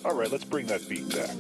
All right, let's bring that beat back.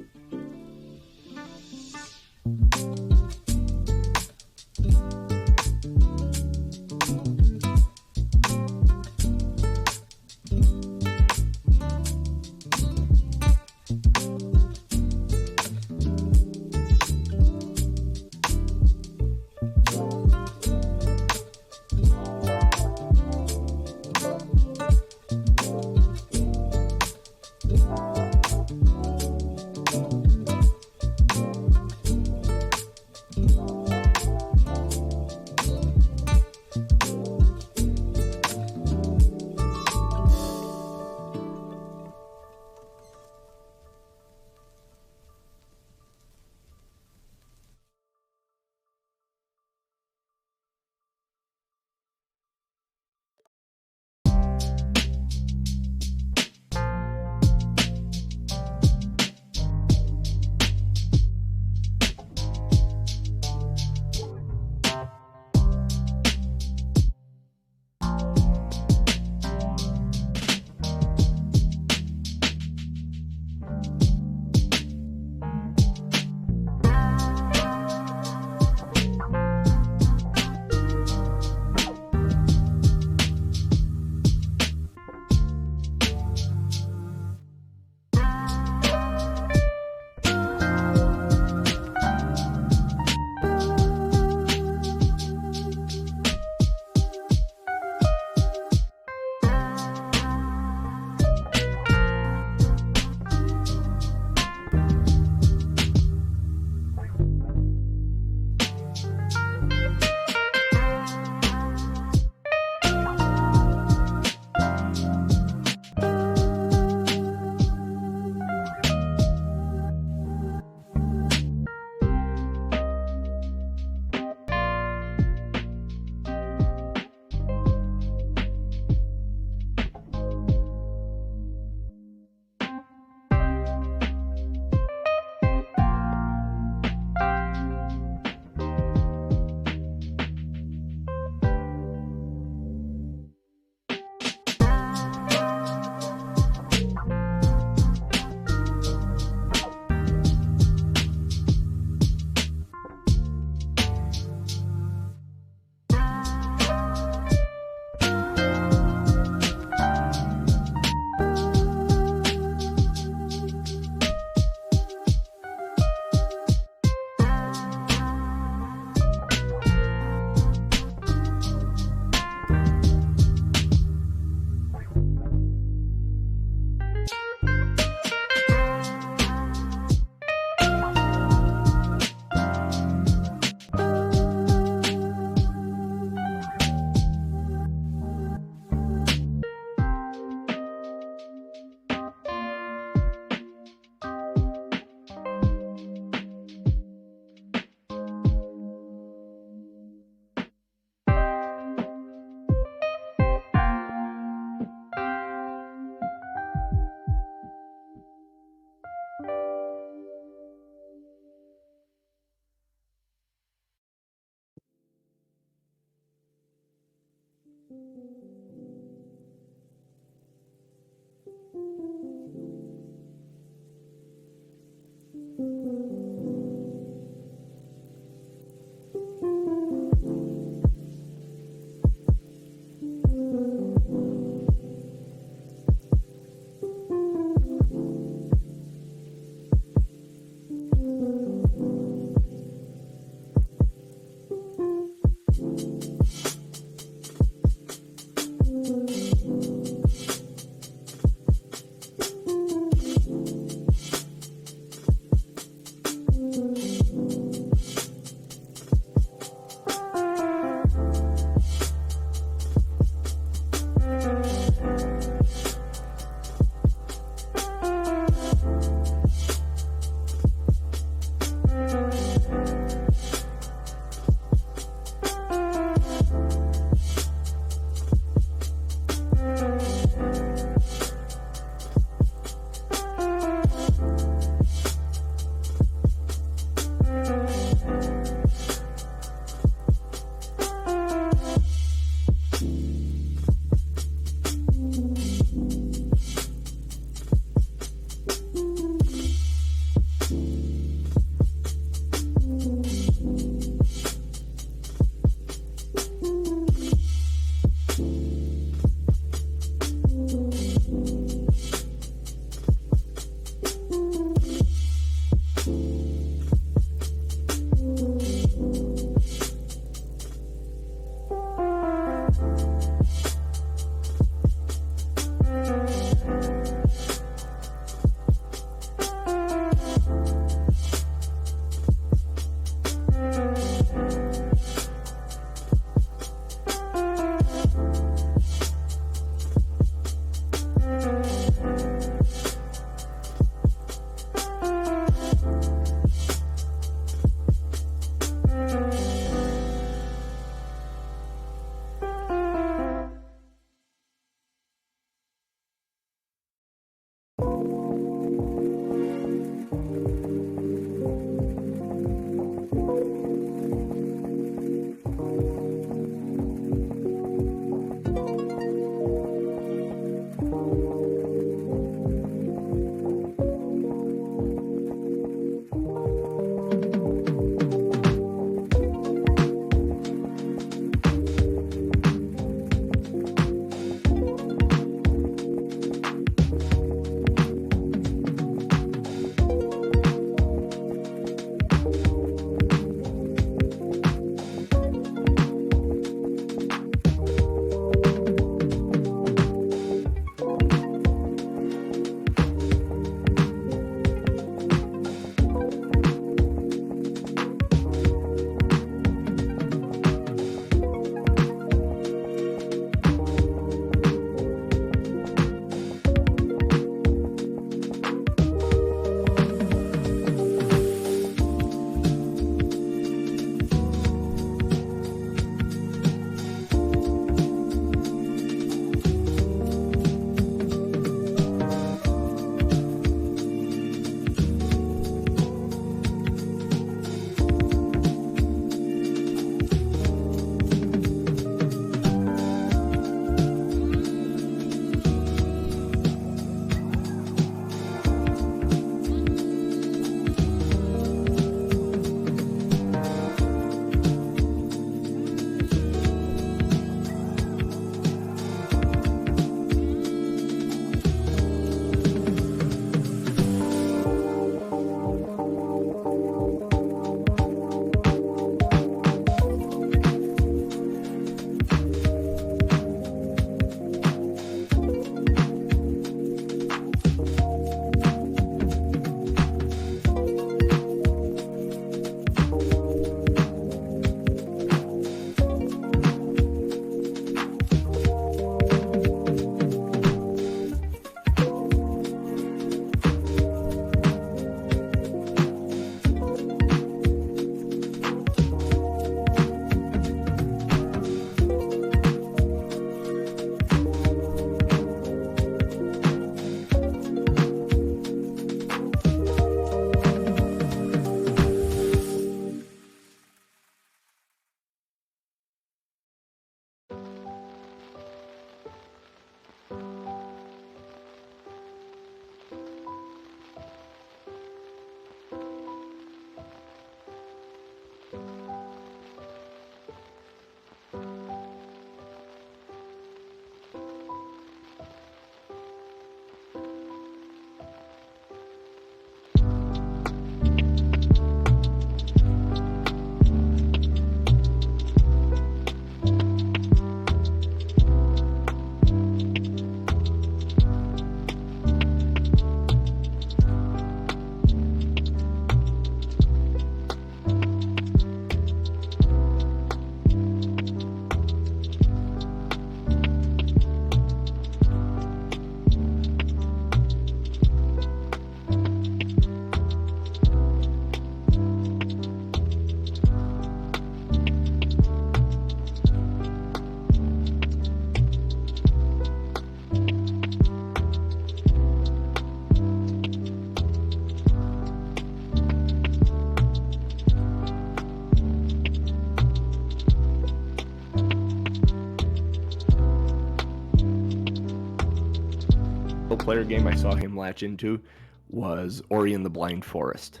multiplayer game I saw him latch into was Ori and the Blind Forest.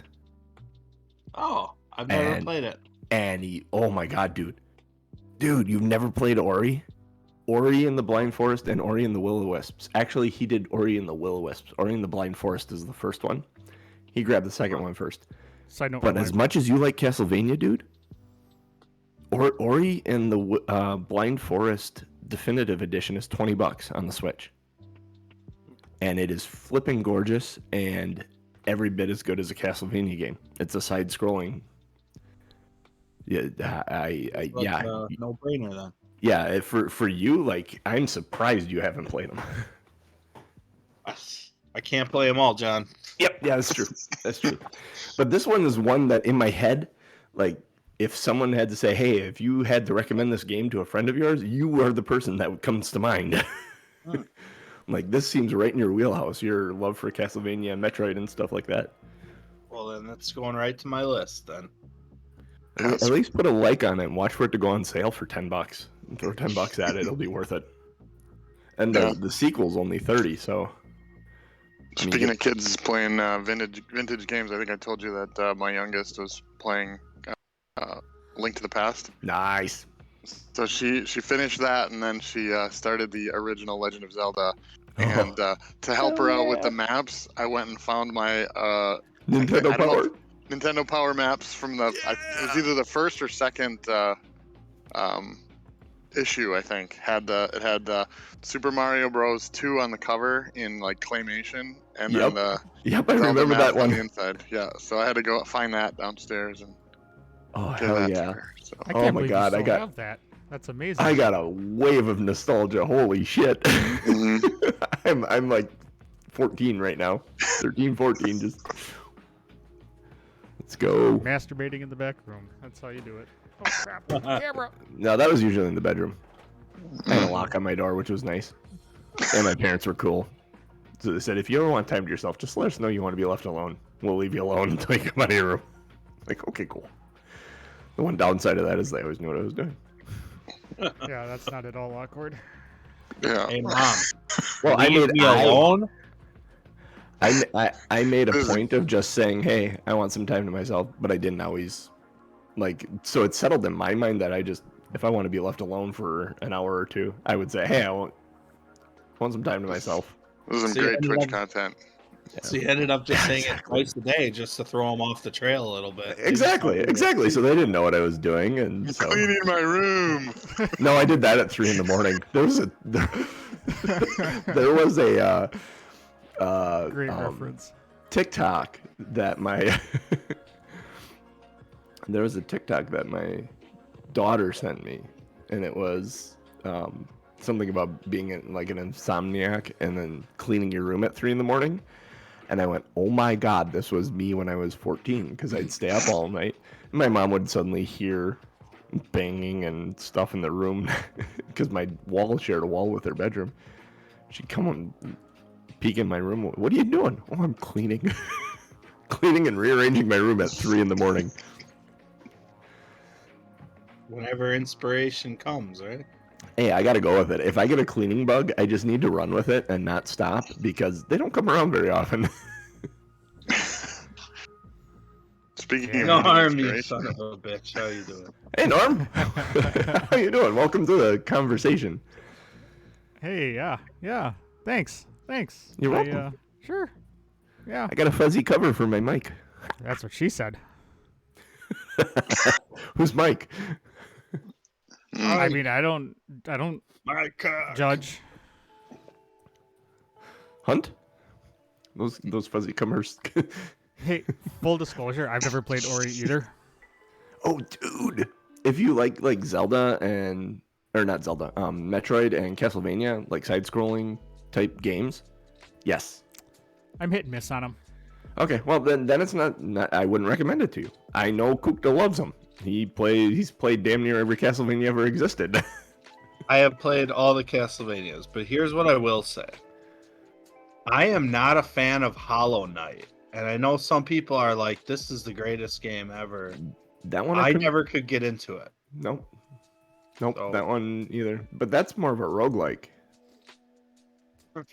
Oh, I've never played it. And he, oh my god, dude, you've never played Ori? Ori and the Blind Forest and Ori and the Will-O-Wisps. Actually, he did Ori and the Will-O-Wisps. Ori and the Blind Forest is the first one. He grabbed the second one first. Side note, but as much as you like Castlevania, dude, Ori and the Blind Forest Definitive Edition is $20 on the Switch. And it is flipping gorgeous and every bit as good as a Castlevania game. It's a side-scrolling. Yeah, no brainer then. Yeah, for you, like, I'm surprised you haven't played them. I can't play them all, John. Yep, yeah, that's true. That's true. But this one is one that in my head, like, if someone had to say, hey, if you had to recommend this game to a friend of yours, you are the person that comes to mind. Like, this seems right in your wheelhouse, your love for Castlevania and Metroid and stuff like that. Well, then that's going right to my list, then. At least put a like on it and watch for it to go on sale for $10. And throw $10 at it, it'll be worth it. And the sequel's only $30, so... Speaking of kids playing vintage games, I think I told you that my youngest was playing Link to the Past. Nice. So she finished that, and then she started the original Legend of Zelda. And to help her out with the maps, I went and found my Nintendo Power maps from it was either the first or second issue. I think it had Super Mario Bros. 2 on the cover in like claymation, and then I remember that one on the inside. Yeah, so I had to go find that downstairs and hell that yeah! to her, so. I can't believe you still have that. That's amazing. I got a wave of nostalgia. Holy shit! Mm-hmm. I'm like 14 right now, 13, 14. Just let's go. Masturbating in the back room. That's how you do it. Oh crap! Camera. No, that was usually in the bedroom. I had a lock on my door, which was nice, and my parents were cool. So they said, if you ever want time to yourself, just let us know you want to be left alone. We'll leave you alone until you come out of your room. Like, okay, cool. The one downside of that is they always knew what I was doing. Yeah, that's not at all awkward. Yeah. Hey, Mom. Well, I made me alone. I made a point of just saying, hey, I want some time to myself, but I didn't always, like, so it settled in my mind that if I want to be left alone for an hour or two, I would say, hey, I want some time to myself. This is some great Twitch content. Yeah. So you ended up just saying it twice a day just to throw them off the trail a little bit. Exactly. So they didn't know what I was doing, and so... Cleaning my room. No, I did that at 3 a.m. There was a Great reference. TikTok that my there was a TikTok that my daughter sent me, and it was something about being like an insomniac and then cleaning your room at 3 a.m. And I went, oh my god, this was me when I was 14, because I'd stay up all night. And my mom would suddenly hear banging and stuff in the room because my wall shared a wall with her bedroom. She'd come and peek in my room. What are you doing? Oh, I'm cleaning. Cleaning and rearranging my room at 3 a.m. Whenever inspiration comes, right? Hey, I gotta go with it. If I get a cleaning bug, I just need to run with it and not stop, because they don't come around very often. Speaking of Norm, you son of a bitch. How you doing? Hey, Norm. How you doing? Welcome to the conversation. Hey, yeah. Thanks. You're welcome. Sure. Yeah. I got a fuzzy cover for my mic. That's what she said. Who's Mike? I mean, I don't judge. Hunt? Those fuzzy covers. Hey, full disclosure, I've never played Ori either. Oh, dude. If you like Zelda Metroid and Castlevania, like side-scrolling type games, yes. I'm hit and miss on them. Okay, well then it's not. I wouldn't recommend it to you. I know Kukta loves them. He's played damn near every Castlevania ever existed. I have played all the Castlevanias, but here's what I will say. I am not a fan of Hollow Knight, and I know some people are like, "This is the greatest game ever." That one I never could get into it. Nope, so, that one either. But that's more of a roguelike.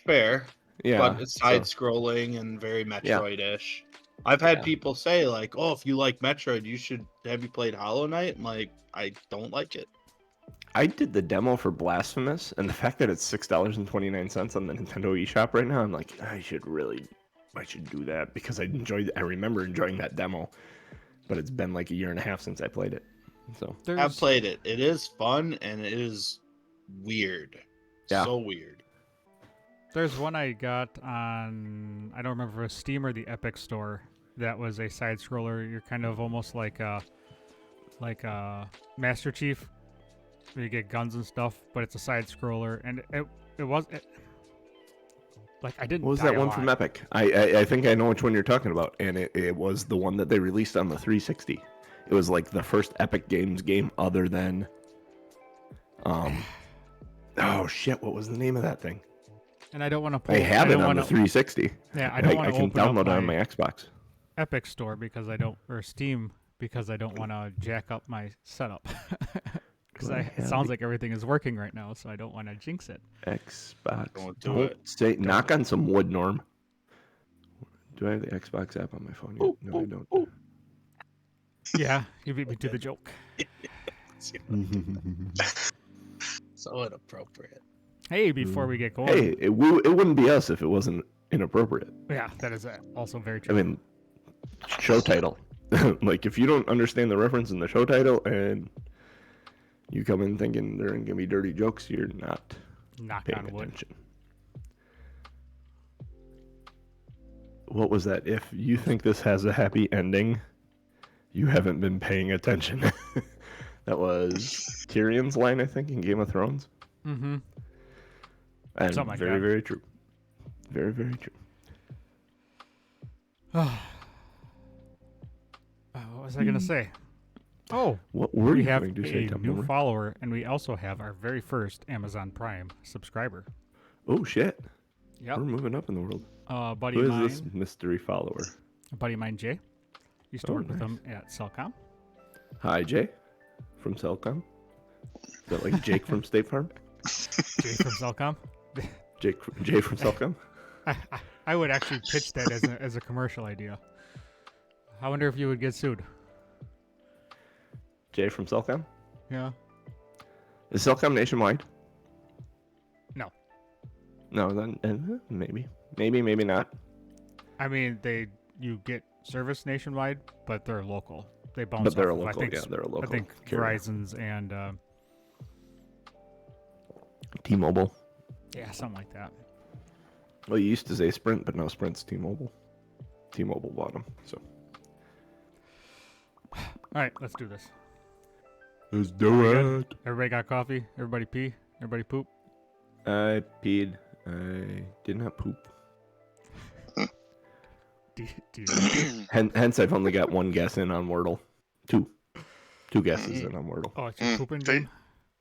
Fair. Yeah. but it's side so- scrolling and very Yeah. Metroid-ish. I've had Yeah. people say like, "Oh, if you like Metroid, you should have you played Hollow Knight." I'm like, I don't like it. I did the demo for Blasphemous, and the fact that it's $6.29 on the Nintendo eShop right now, I'm like, I should do that because I remember enjoying that demo, but it's been like a year and a half since I played it. So I've played it. It is fun and it is weird. Yeah. So weird. There's one I got on, I don't remember if it was Steam or the Epic Store, that was a side scroller. You're kind of almost like a Master Chief, where you get guns and stuff, but it's a side scroller, and like I didn't. what was die that a one lot. from Epic? I think I know which one you're talking about, and it was the one that they released on the 360. It was like the first Epic Games game other than, oh shit, what was the name of that thing? And I don't want to pull. I have it don't on the wanna- 360. Yeah, I don't want I to can open up download it on my my Xbox. Epic Store because I don't, or Steam because I don't want to jack up my setup. Because it sounds like everything is working right now, so I don't want to jinx it. Xbox. Don't do it. Say, knock on some wood, Norm. Do I have the Xbox app on my phone yet? No, I don't. Yeah, you beat me to the joke. So inappropriate. Hey, before we get going, Hey, it wouldn't be us if it wasn't inappropriate. yeah, that is also very I true. mean, show title. Like, if you don't understand the reference in the show title and you come in thinking there ain't gonna be dirty jokes, you're not Knock paying on wood. attention. What was that? If you think this has a happy ending, you haven't been paying attention. That was Tyrion's line, I think, in Game of Thrones. Mm-hmm. And Something like very, that. very true. Very, very true. What was I gonna say? Oh, What were we you have going to say, a Tom new Boomer? follower, and we also have our very first Amazon Prime subscriber. Oh, shit. Yep. We're moving up in the world. Buddy Who of is mine, this mystery follower? a buddy of mine, Jay. Used to Oh, work with nice. him at Cellcom. Hi, Jay. From Cellcom. Is that like Jake from State Farm? Jay from Cellcom. Jay from Cellcom? I would actually pitch that as a commercial idea. I wonder if you would get sued. Jay from Cellcom? Yeah. Is Cellcom nationwide? No. No, then maybe. Maybe not. I mean, you get service nationwide, but they're local. They bounce But they're a off of, local, I think, yeah, they're a local I think carrier. Verizon's and T-Mobile. yeah, something like that. Well, you used to say Sprint, but now Sprint's T-Mobile. T-Mobile bought them, so. All right, let's do this. Let's do it. Everybody got coffee? Everybody pee? Everybody poop? I peed. I did not poop. Do you Hence, I've only got one guess in on Wordle. Two guesses in on Wordle. oh, it's your pooping Take- game?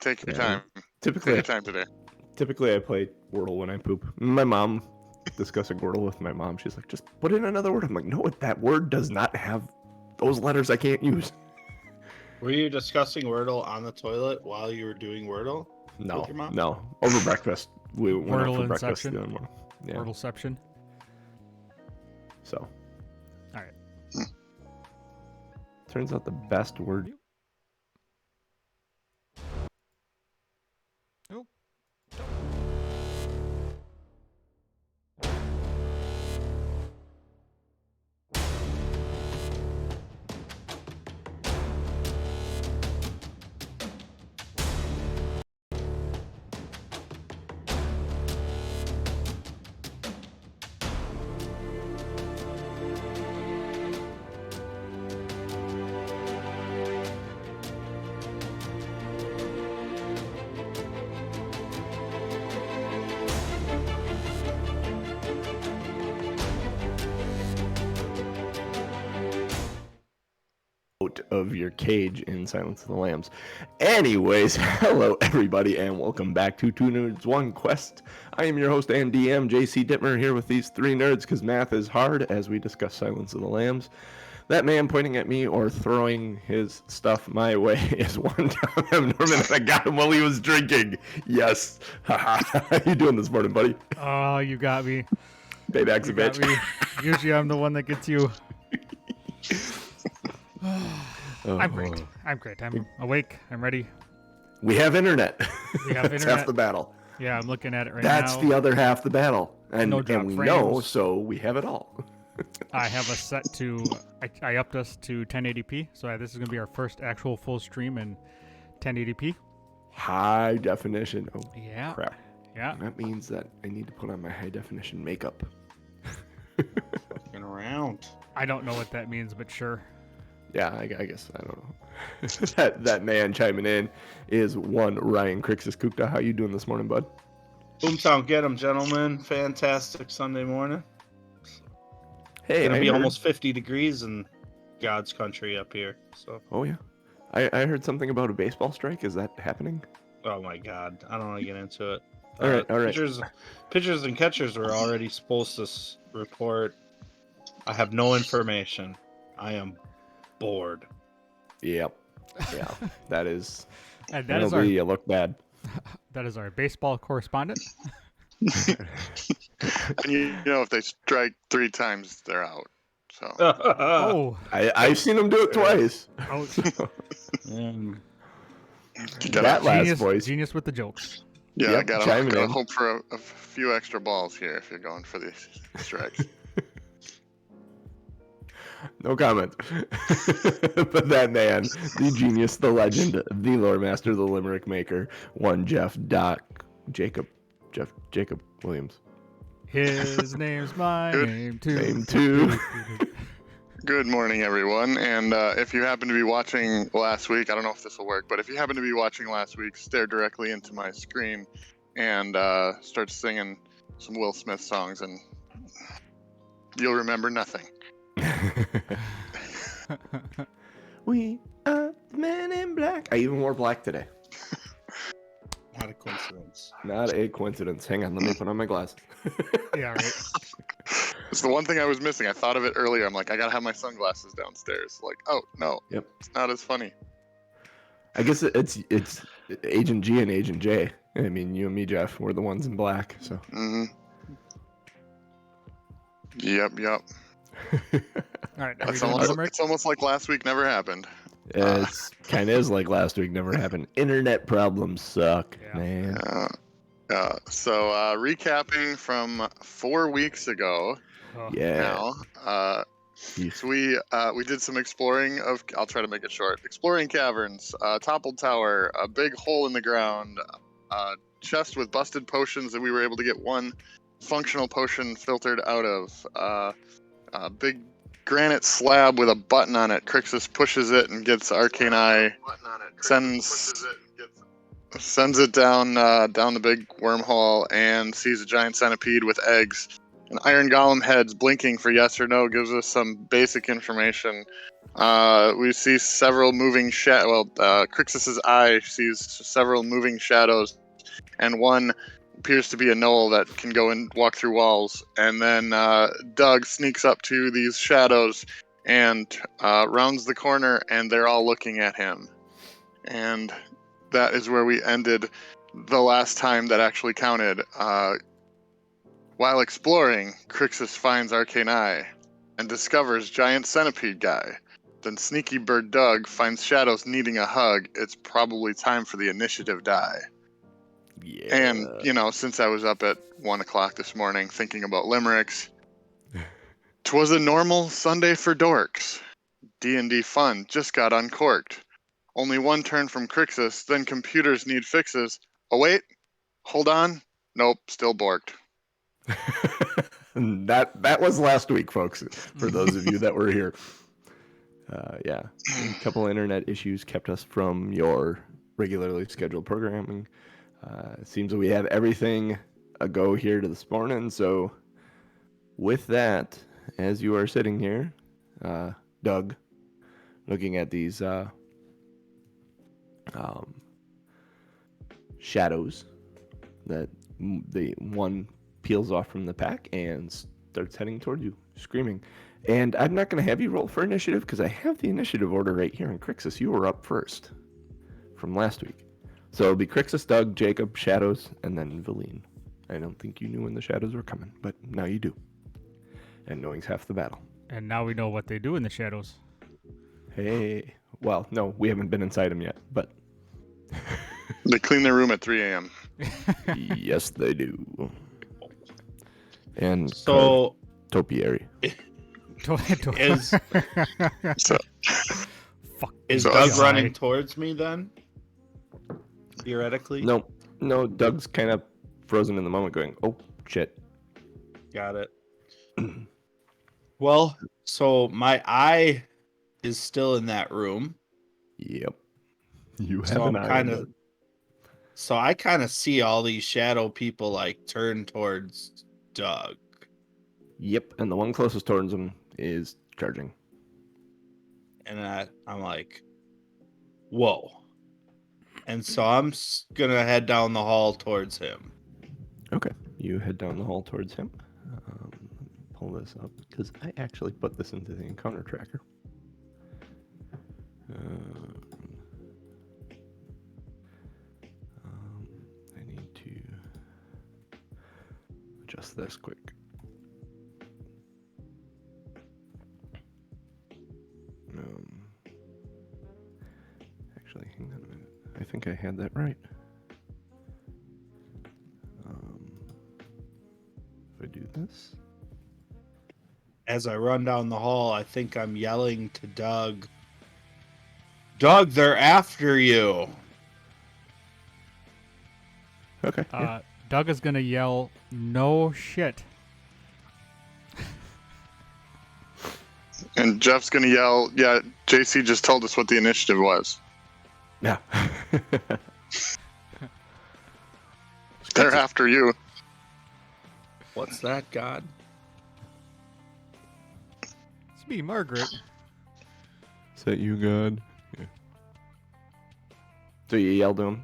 Take your Yeah. time. Take Typically, your time today. I play Wordle when I poop. My mom, discussing Wordle with my mom, she's like, just put in another word. I'm like, no, that word does not have those letters I can't use. Were you discussing Wordle on the toilet while you were doing Wordle? No, With your mom? no. Over breakfast. We went out Wordle for breakfast. inception? the other morning. Yeah, Wordleception? so. All right. Turns out the best word. Oh. Out of your cage in Silence of the Lambs. Anyways, hello everybody and welcome back to Two Nerds One Quest. I am your host and DM JC Dittmer here with these three nerds because math is hard as we discuss Silence of the Lambs. That man pointing at me or throwing his stuff my way is one time Norman and I got him while he was drinking. Yes. How you doing this morning, buddy? Oh, you got me. Payback's You a got bitch. me. Usually I'm the one that gets you. I'm great. I'm great. I'm awake. I'm ready. We have internet. We have That's internet. half the battle. Yeah, I'm looking at it right now. That's the other half the battle. And, No and drop we know, frames. so we have it all. I have us set to. I upped us to 1080p, so this is gonna be our first actual full stream in 1080p. High definition. Oh, Yeah. crap. Yeah. That means that I need to put on my high definition makeup. Looking around. I don't know what that means, but sure. Yeah, I guess I don't know. that man chiming in is one Ryan Krixis Kukta. How you doing this morning, bud? Boomtown, get 'em, gentlemen. Fantastic Sunday morning. Hey, It's gonna I be heard- almost 50 degrees in God's country up here. So, Oh yeah, I heard something about a baseball strike. Is that happening? oh my God, I don't want to get into it. All right. Pitchers and catchers were already supposed to report. I have no information. I am bored. Yep. Yeah, that is. And That'll be you look bad. that is our baseball correspondent. And you know, if they strike 3 times, they're out. So Oh. I've seen him do it twice. Oh. Mm. you gotta, That last Genius, voice. genius with the jokes. yeah, Yep, gotta chiming in. hope for a few extra balls here if you're going for these strikes. No comment. But that man, the genius, the legend, the lore master, the limerick maker, one Jeff Jacob Williams. His name's my Good. name too. Name too. Good morning, everyone. And if you happen to be watching last week, I don't know if this will work, but if you happen to be watching last week, stare directly into my screen and start singing some Will Smith songs, and you'll remember nothing. We are the men in black. I even wore black today. Not a coincidence. Not a coincidence. Hang on, let me put on my glasses. Yeah, right. It's the one thing I was missing. I thought of it earlier. I'm like, I gotta have my sunglasses downstairs. Like, oh no, Yep. it's not as funny. I guess it's Agent G and Agent J. I mean, you and me, Jeff, we're the ones in black. So. Mm-hmm. Yep. All right. Are we It's doing almost, limerick? it's almost like last week never happened. It's kind of is like last week never happened. Internet problems suck, Yeah. man. So recapping from 4 weeks ago Oh, Yeah. now. Yes. So we did some exploring of. I'll try to make it short. Exploring caverns, toppled tower, a big hole in the ground, chest with busted potions that we were able to get one functional potion filtered out of. A big granite slab with a button on it. Krixis pushes it and gets arcane eye. Sends it down the big wormhole and sees a giant centipede with eggs. An iron golem heads blinking for yes or no gives us some basic information. We see several moving Krixis' eye sees several moving shadows, and one appears to be a gnoll that can go and walk through walls. And then Doug sneaks up to these shadows and rounds the corner, and they're all looking at him. And that is where we ended the last time that actually counted. While exploring, Krixis finds Arcane Eye and discovers Giant Centipede Guy. Then Sneaky Bird Doug finds Shadows needing a hug. It's probably time for the initiative die. Yeah. And, since I was up at 1 o'clock this morning thinking about limericks, 'twas a normal Sunday for dorks. D&D fun just got uncorked. Only one turn from Krixis, then computers need fixes. Oh wait, hold on. Nope, still borked. that was last week, folks. For those of you that were here, yeah, a couple internet issues kept us from your regularly scheduled programming. It seems that we have everything a go here to this morning. So, with that, as you are sitting here, Doug, looking at these shadows that the one peels off from the pack and starts heading toward you, screaming. And I'm not going to have you roll for initiative because I have the initiative order right here in Krixis. You were up first from last week. So it'll be Krixis, Doug, Jacob, Shadows, and then Valine. I don't think you knew when the Shadows were coming, but now you do. And knowing's half the battle. And now we know what they do in the shadows. Hey. Well, no, we haven't been inside them yet, but... They clean their room at 3 a.m. Yes, they do. And So topiary. is So Fuck. is So Doug I- running towards me then? Theoretically. No, Doug's kind of frozen in the moment going, oh, shit. Got it. Well, so my eye is still in that room. Yep. You have So an I'm eye kind on of it. so I kind of see all these shadow people like turn towards Doug. Yep, and the one closest towards him is charging. And I'm like, whoa. And so I'm gonna head down the hall towards him. Okay, you head down the hall towards him. Let me pull this up because I actually put this into the encounter tracker. I need to adjust this quick. Actually, hang on a minute. I think I had that right. If I do this. As I run down the hall, I think I'm yelling to Doug. Doug, they're after you. Okay. Yeah. Doug is gonna yell, "No shit!" and Jeff's gonna yell, "Yeah, JC just told us what the initiative was. Yeah. They're after you." What's that, God? It's me, Margaret. Is that you, God? Yeah. So you yell to him.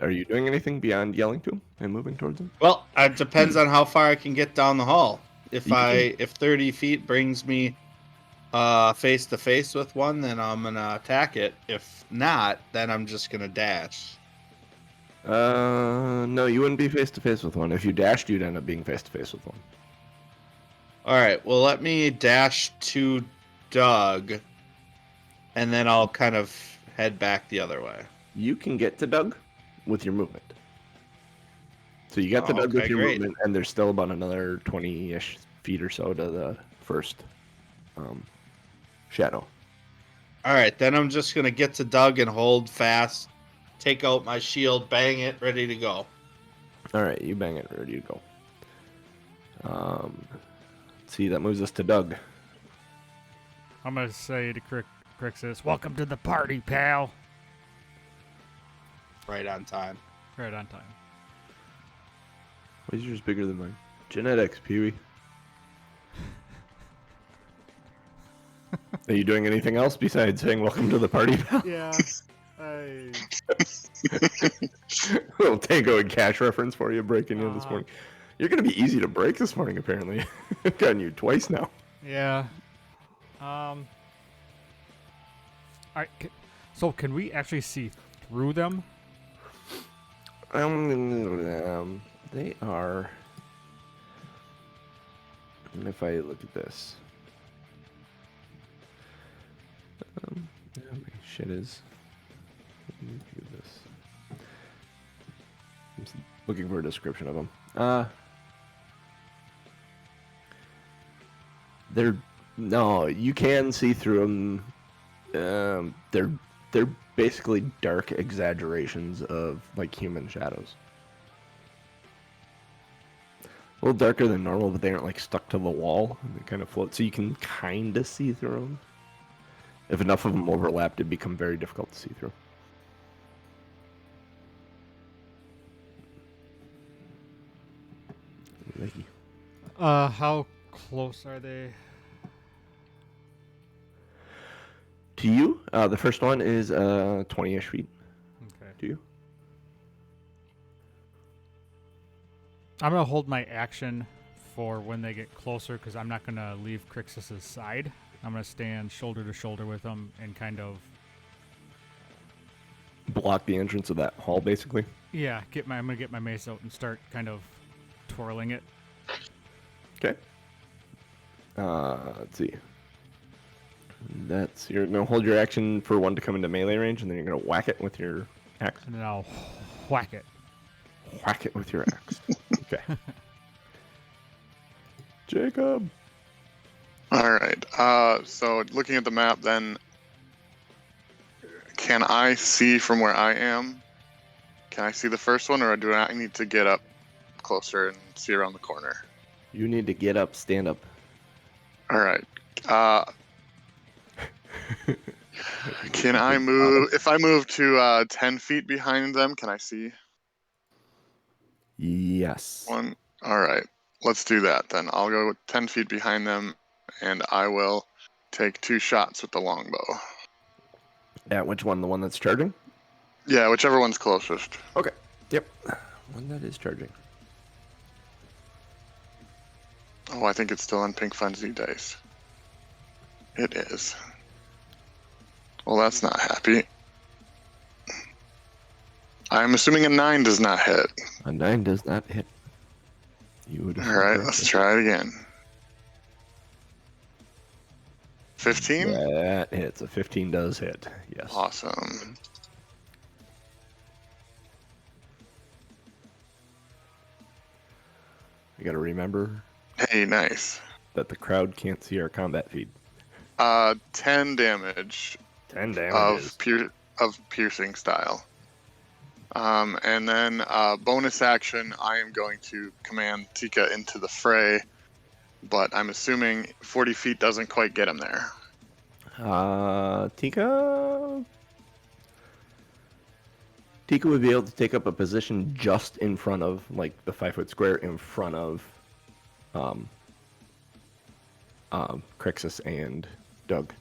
Are you doing anything beyond yelling to him and moving towards him? Well, it depends on how far I can get down the hall. If You can- if 30 feet brings me face to face with one, then I'm gonna attack it. If not, then I'm just gonna dash. No, you wouldn't be face to face with one. If you dashed, you'd end up being face to face with one. All right. Well, let me dash to Doug, and then I'll kind of head back the other way. You can get to Doug with your movement. So you get to Oh, Doug with okay, your great. movement, and there's still about another 20-ish feet or so to the first shadow. All right. Then I'm just gonna get to Doug and hold fast, take out my shield, bang it, ready to go. All right, you bang it, ready to go. Let's see, that moves us to Doug. I'm gonna say to Krixis, "Welcome to the party, pal." Right on time. Right on time. Why is yours bigger than mine? Genetics, Pee-wee. Are you doing anything else besides saying welcome to the party, pal? Yeah. Little Tango and Cash reference for you breaking in this morning. You're going to be easy to break this morning, apparently. I've gotten you twice now. Yeah. Alright, so can we actually see through them? They are... And if I look at this... yeah, my shit is... Let me do this. I'm just looking for a description of them. They're... No, you can see through them. They're basically dark exaggerations of like human shadows. A little darker than normal, but they aren't like stuck to the wall. They kind of float, so you can kind of see through them. If enough of them overlapped, it'd become very difficult to see through. Mickey. How close are they? To you, the first one is 20-ish feet. Okay. To you. I'm gonna hold my action for when they get closer, because I'm not going to leave Krixis' side. I'm going to stand shoulder to shoulder with them and kind of, Block the entrance of that hall, basically. yeah, I'm going to get my mace out and start kind of twirling it. Okay. Let's see. You're gonna hold your action for one to come into melee range, and then you're gonna whack it with your axe. And then I'll whack it. Whack it with your axe. Okay. Jacob. All right. So looking at the map, then, can I see from where I am? Can I see the first one, or do I need to get up closer and see around the corner? You need to get up, stand up. All right. Can I move? If I move to 10 feet behind them, can I see Yes. one? All right. Let's do that then. I'll go 10 feet behind them, and I will take 2 shots with the longbow. At which one? The one that's charging? Yeah, whichever one's closest. Okay. Yep. One that is charging. Oh, I think it's still on Pink Frenzy dice. It is. Well, that's not happy. I'm assuming a 9 does not hit. A 9 does not hit. You would. All right, let's try it again. 15? That hits. A 15 does hit. Yes. Awesome. You got to remember Hey, nice. that the crowd can't see our combat feed. 10 damage 10 damage. of piercing style. And then bonus action, I am going to command Tika into the fray, but I'm assuming 40 feet doesn't quite get him there. Tika would be able to take up a position just in front of, like, the 5-foot square in front of Krixis and Doug.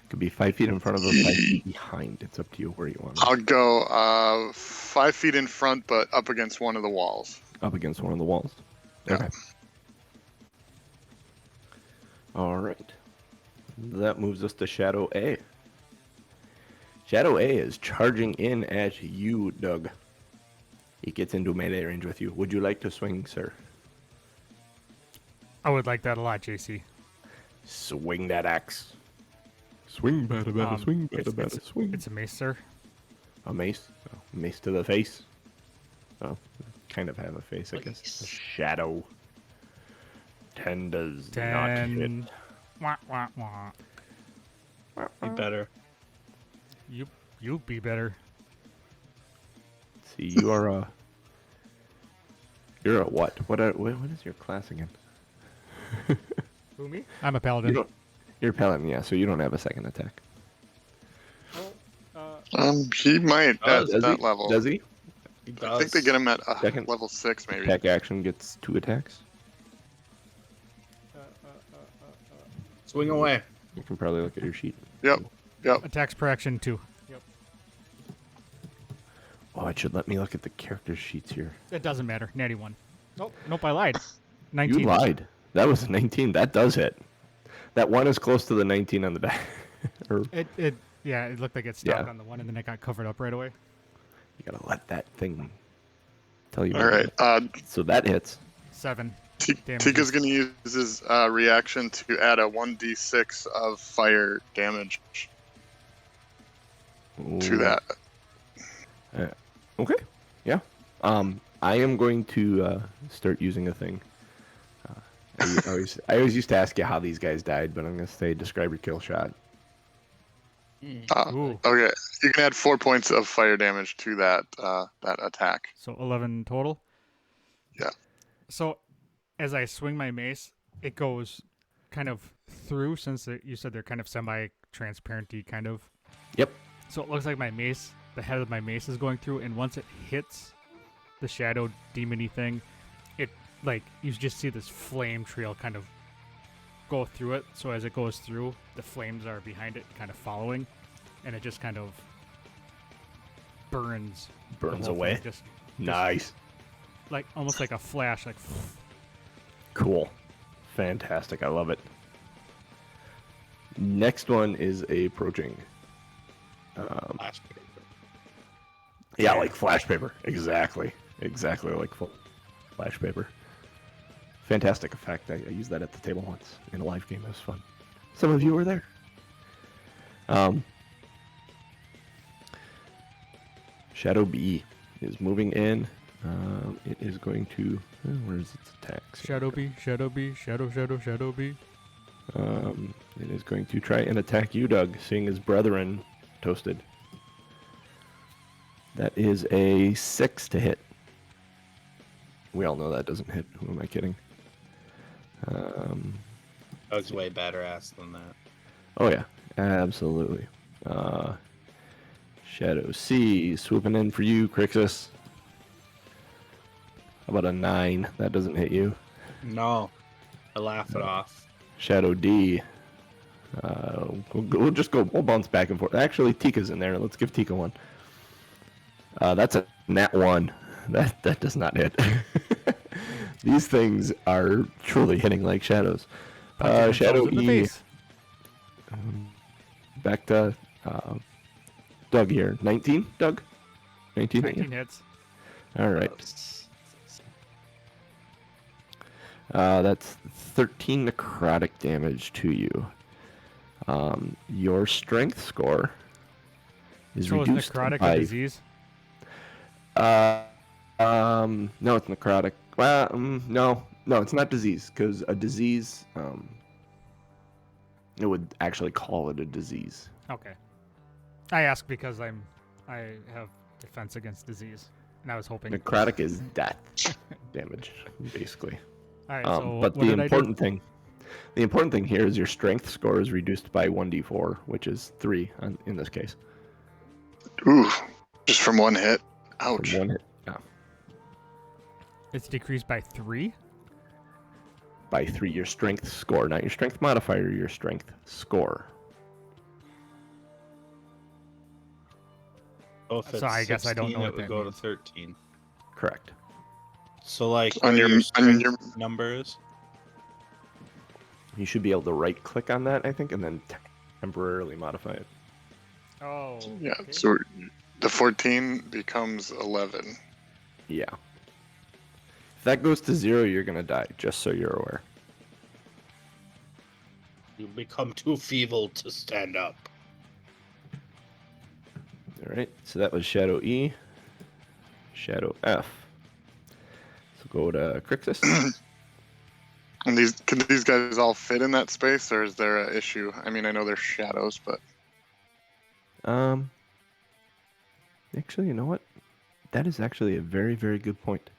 Could be 5 feet in front of or 5 feet behind. It's up to you where you want. I'll go 5 feet in front, but up against one of the walls. Up against one of the walls. Yeah. Okay. All right. That moves us to Shadow A. Shadow A is charging in at you, Doug. He gets into melee range with you. Would you like to swing, sir? I would like that a lot, JC. Swing that axe. Swing, bada, bada, swing, bada, bada, swing. It's a mace, sir. A mace? Oh, mace to the face? Oh, kind of have a face, I guess. Nice. Shadow. 10 does 10. not hit. Wah, wah, wah. Be better. You be better. See, you are a... You're a what? What is your class again? Who, me? I'm a paladin. You're a paladin, yeah, so you don't have a second attack. He might Does at that he? level. Does he? I think they get him at Second. level 6, maybe. Attack action gets 2 attacks. Swing away. You can probably look at your sheet. Yep. Attacks per action 2. Yep. Oh, it should let me look at the character sheets here. It doesn't matter. Natty 1. Nope, I lied. 19. You lied. That was a 19. That does hit. That 1 is close to the 19 on the back. It looked like it stopped Yeah. on the 1 and then it got covered up right away. You gotta let that thing tell you. All right. So that hits. 7. damage. Tika's going to use his reaction to add a 1d6 of fire damage to that. Okay. Yeah. I am going to start using a thing. I always used to ask you how these guys died, but I'm going to say describe your kill shot. Ooh. Okay, you can add 4 points of fire damage to that attack. So 11 total? Yeah. So as I swing my mace, it goes kind of through, since you said they're kind of semi-transparent-y kind of. Yep. So it looks like my mace, the head of my mace is going through, and once it hits the shadow demon-y thing, it, like, you just see this flame trail kind of go through it. So as it goes through, the flames are behind it, kind of following, and it just kind of burns. the Burns whole away. thing, just Nice. like almost like a flash, like. Cool. Fantastic. I love it. Next one is approaching. Flash paper. Yeah, like flash paper. Exactly. Exactly like flash paper. Fantastic effect. I used that at the table once in a live game. It was fun. Some of you were there. Shadow B is moving in. It is going to... where is its attacks? Shadow B, Shadow B, Shadow B. It is going to try and attack you, Doug, seeing his brethren toasted. That is a 6 to hit. We all know that doesn't hit. Who am I kidding? Doug's way better ass than that. Oh yeah, absolutely. Shadow C swooping in for you, Krixis. How about a 9? That doesn't hit you. No, I laugh it off. Shadow D. We'll just go. We'll bounce back and forth. Actually, Tika's in there. Let's give Tika one. That's a nat 1. That does not hit. These things are truly hitting like shadows. Shadow in the E. face. Back to Doug here. 19, Doug? 19? 19 hits. All right. That's 13 necrotic damage to you. Your strength score is So is reduced necrotic by... a disease? No, it's necrotic. Well, no, it's not disease, because a disease, it would actually call it a disease. Okay. I ask because I have defense against disease, and I was hoping. Necrotic is death damage, basically. All right. So But what the did important thing here is your strength score is reduced by 1d4, which is 3 in this case. Ooh, just from one hit. From Ouch. one hit. Yeah. It's decreased by 3. By 3, your strength score, not your strength modifier, your strength score. Oh, if So it's I guess I don't 16, know it what would that go means. to 13. Correct. So like On where your- strength on your- numbers. You should be able to right click on that, I think, and then temporarily modify it. Oh. Yeah, okay. so the 14 becomes 11. Yeah. If that goes to 0, you're going to die, just so you're aware. You become too feeble to stand up. All right, so that was Shadow E. Shadow F. So go to Krixis. And can these guys all fit in that space, or is there an issue? I mean, I know they're shadows, but Actually, you know what? That is actually a very, very good point.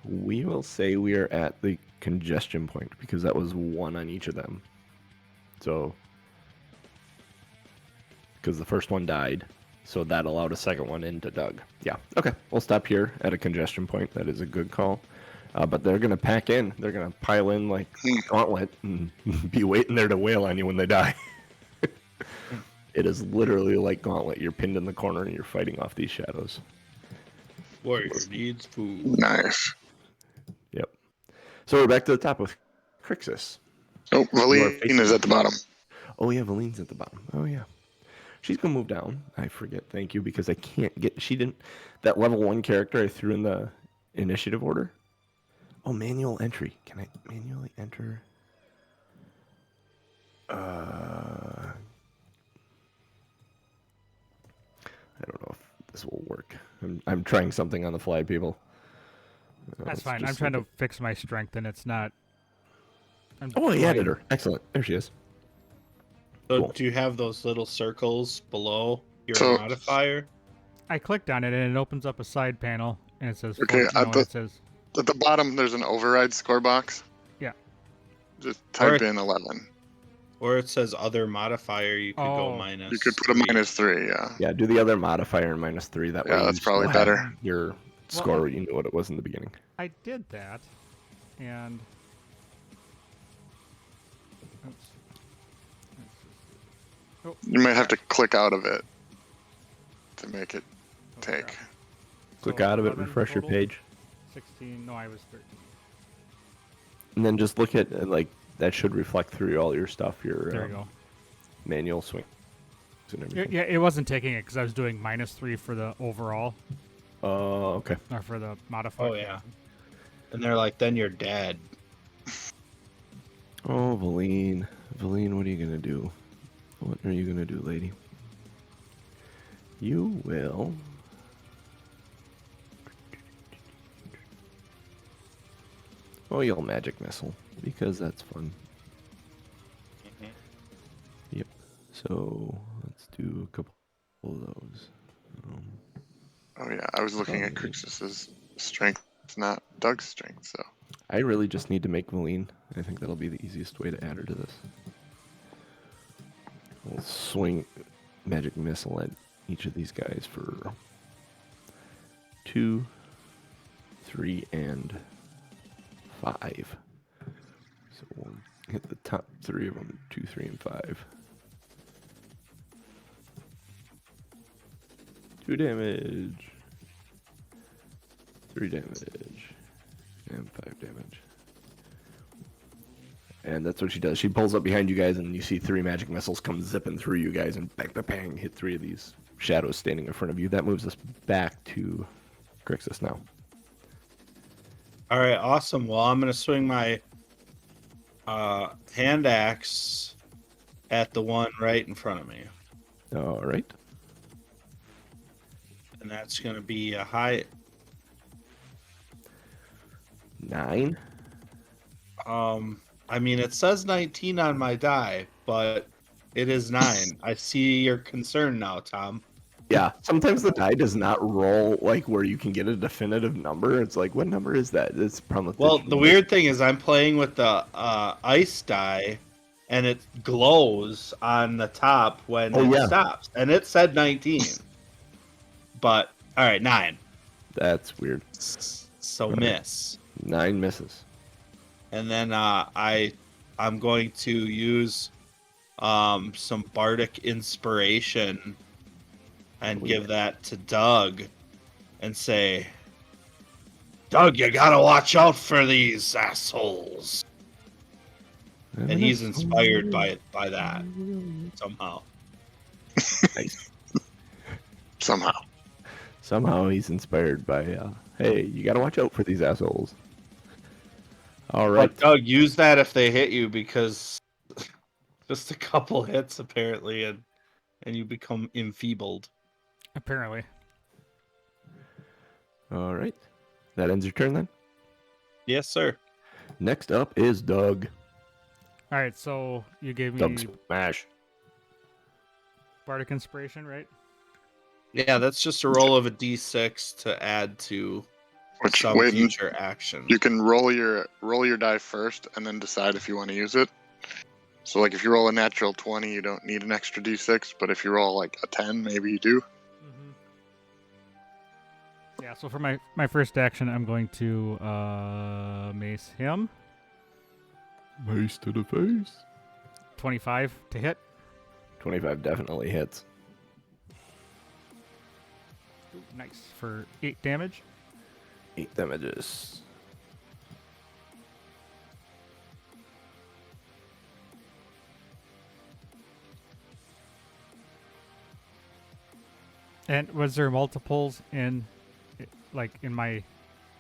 We will say we are at the congestion point because that was 1 on each of them. So, because the first one died, so that allowed a second one into Doug. Yeah, okay. We'll stop here at a congestion point. That is a good call. But they're going to pack in. They're going to pile in like Gauntlet and be waiting there to wail on you when they die. It is literally like Gauntlet. You're pinned in the corner and you're fighting off these shadows. Warrior needs food. nice. Yep. So we're back to the top with Krixis. Oh, You are Valine facing- is at the bottom. Oh yeah, Valine's at the bottom. Oh yeah. She's gonna move down. I forget. Thank you, because I can't get. She didn't. That level 1 character I threw in the initiative order. Oh, manual entry. Can I manually enter? I don't know if this will work. I'm trying something on the fly, people. That's Let's fine. just I'm trying look to fix my strength, and it's not. Oh, I added her. Excellent. There she is. So Cool. do you have those little circles below your So- modifier? I clicked on it, and it opens up a side panel, and it says. Okay, it says. At the bottom, there's an override score box. Yeah. Just type Or- in 11. Or it says other modifier, you could go Oh. minus. You could put a 3. -3, yeah. Yeah, do the other modifier in -3. That way Yeah, that's you probably still have better. Your score, you know what it was in the beginning. I did that, and You might have to click out of it to make it take. crap. Click So out of it, 11 refresh your total, page, 16. No, I was 13. and then just look at like that should reflect through all your stuff, your There you go. manual swing and everything. Yeah, it wasn't taking it because I was doing -3 for the overall, Oh, okay. or for the modified. Oh, yeah. And they're like, then you're dead. Oh, Valine. Valine, what are you gonna do? What are you gonna do, lady? You will. Oh, you'll magic missile because that's fun. Yep. So let's do a couple of those. Oh yeah, I was looking at Krixis' strength, not Doug's strength. So I really just need to make Valine. I think that'll be the easiest way to add her to this. We'll swing magic missile at each of these guys for 2, 3, and 5. So we'll hit the top 3 of them, 2, 3, and 5. 2 damage, 3 damage, and 5 damage. And that's what she does. She pulls up behind you guys, and you see 3 magic missiles come zipping through you guys, and bang, bang, bang, hit 3 of these shadows standing in front of you. That moves us back to Krixis now. All right, awesome. Well, I'm going to swing my hand axe at the one right in front of me. All right. And that's going to be a high. 9. I mean, it says 19 on my die, but it is 9. I see your concern now, Tom. Yeah, sometimes the die does not roll like where you can get a definitive number. It's like, what number is that? It's probably Well, the weird thing is I'm playing with the ice die, and it glows on the top when it stops. And it said 19. But, all right, 9. That's weird. So Right. miss. 9 misses. And then I'm going to use some bardic inspiration and give that to Doug and say, Doug, you gotta watch out for these assholes. And he's inspired by that somehow. Nice. somehow. He's inspired by, hey, you gotta watch out for these assholes. All right. But Doug, use that if they hit you, because just a couple hits apparently, and you become enfeebled. Apparently. All right. That ends your turn then? Yes, sir. Next up is Doug. All right, so you gave me Doug Smash. bardic inspiration, right? Yeah, that's just a roll of a d6 to add to Which some when future action. you can roll your die first and then decide if you want to use it. So like if you roll a natural 20, you don't need an extra d6, but if you roll like a 10, maybe you do. Yeah, so for my first action, I'm going to mace him. Mace to the face. 25 to hit. 25 definitely hits. Ooh, nice. For 8 damage. 8 damages. And was there multiples in my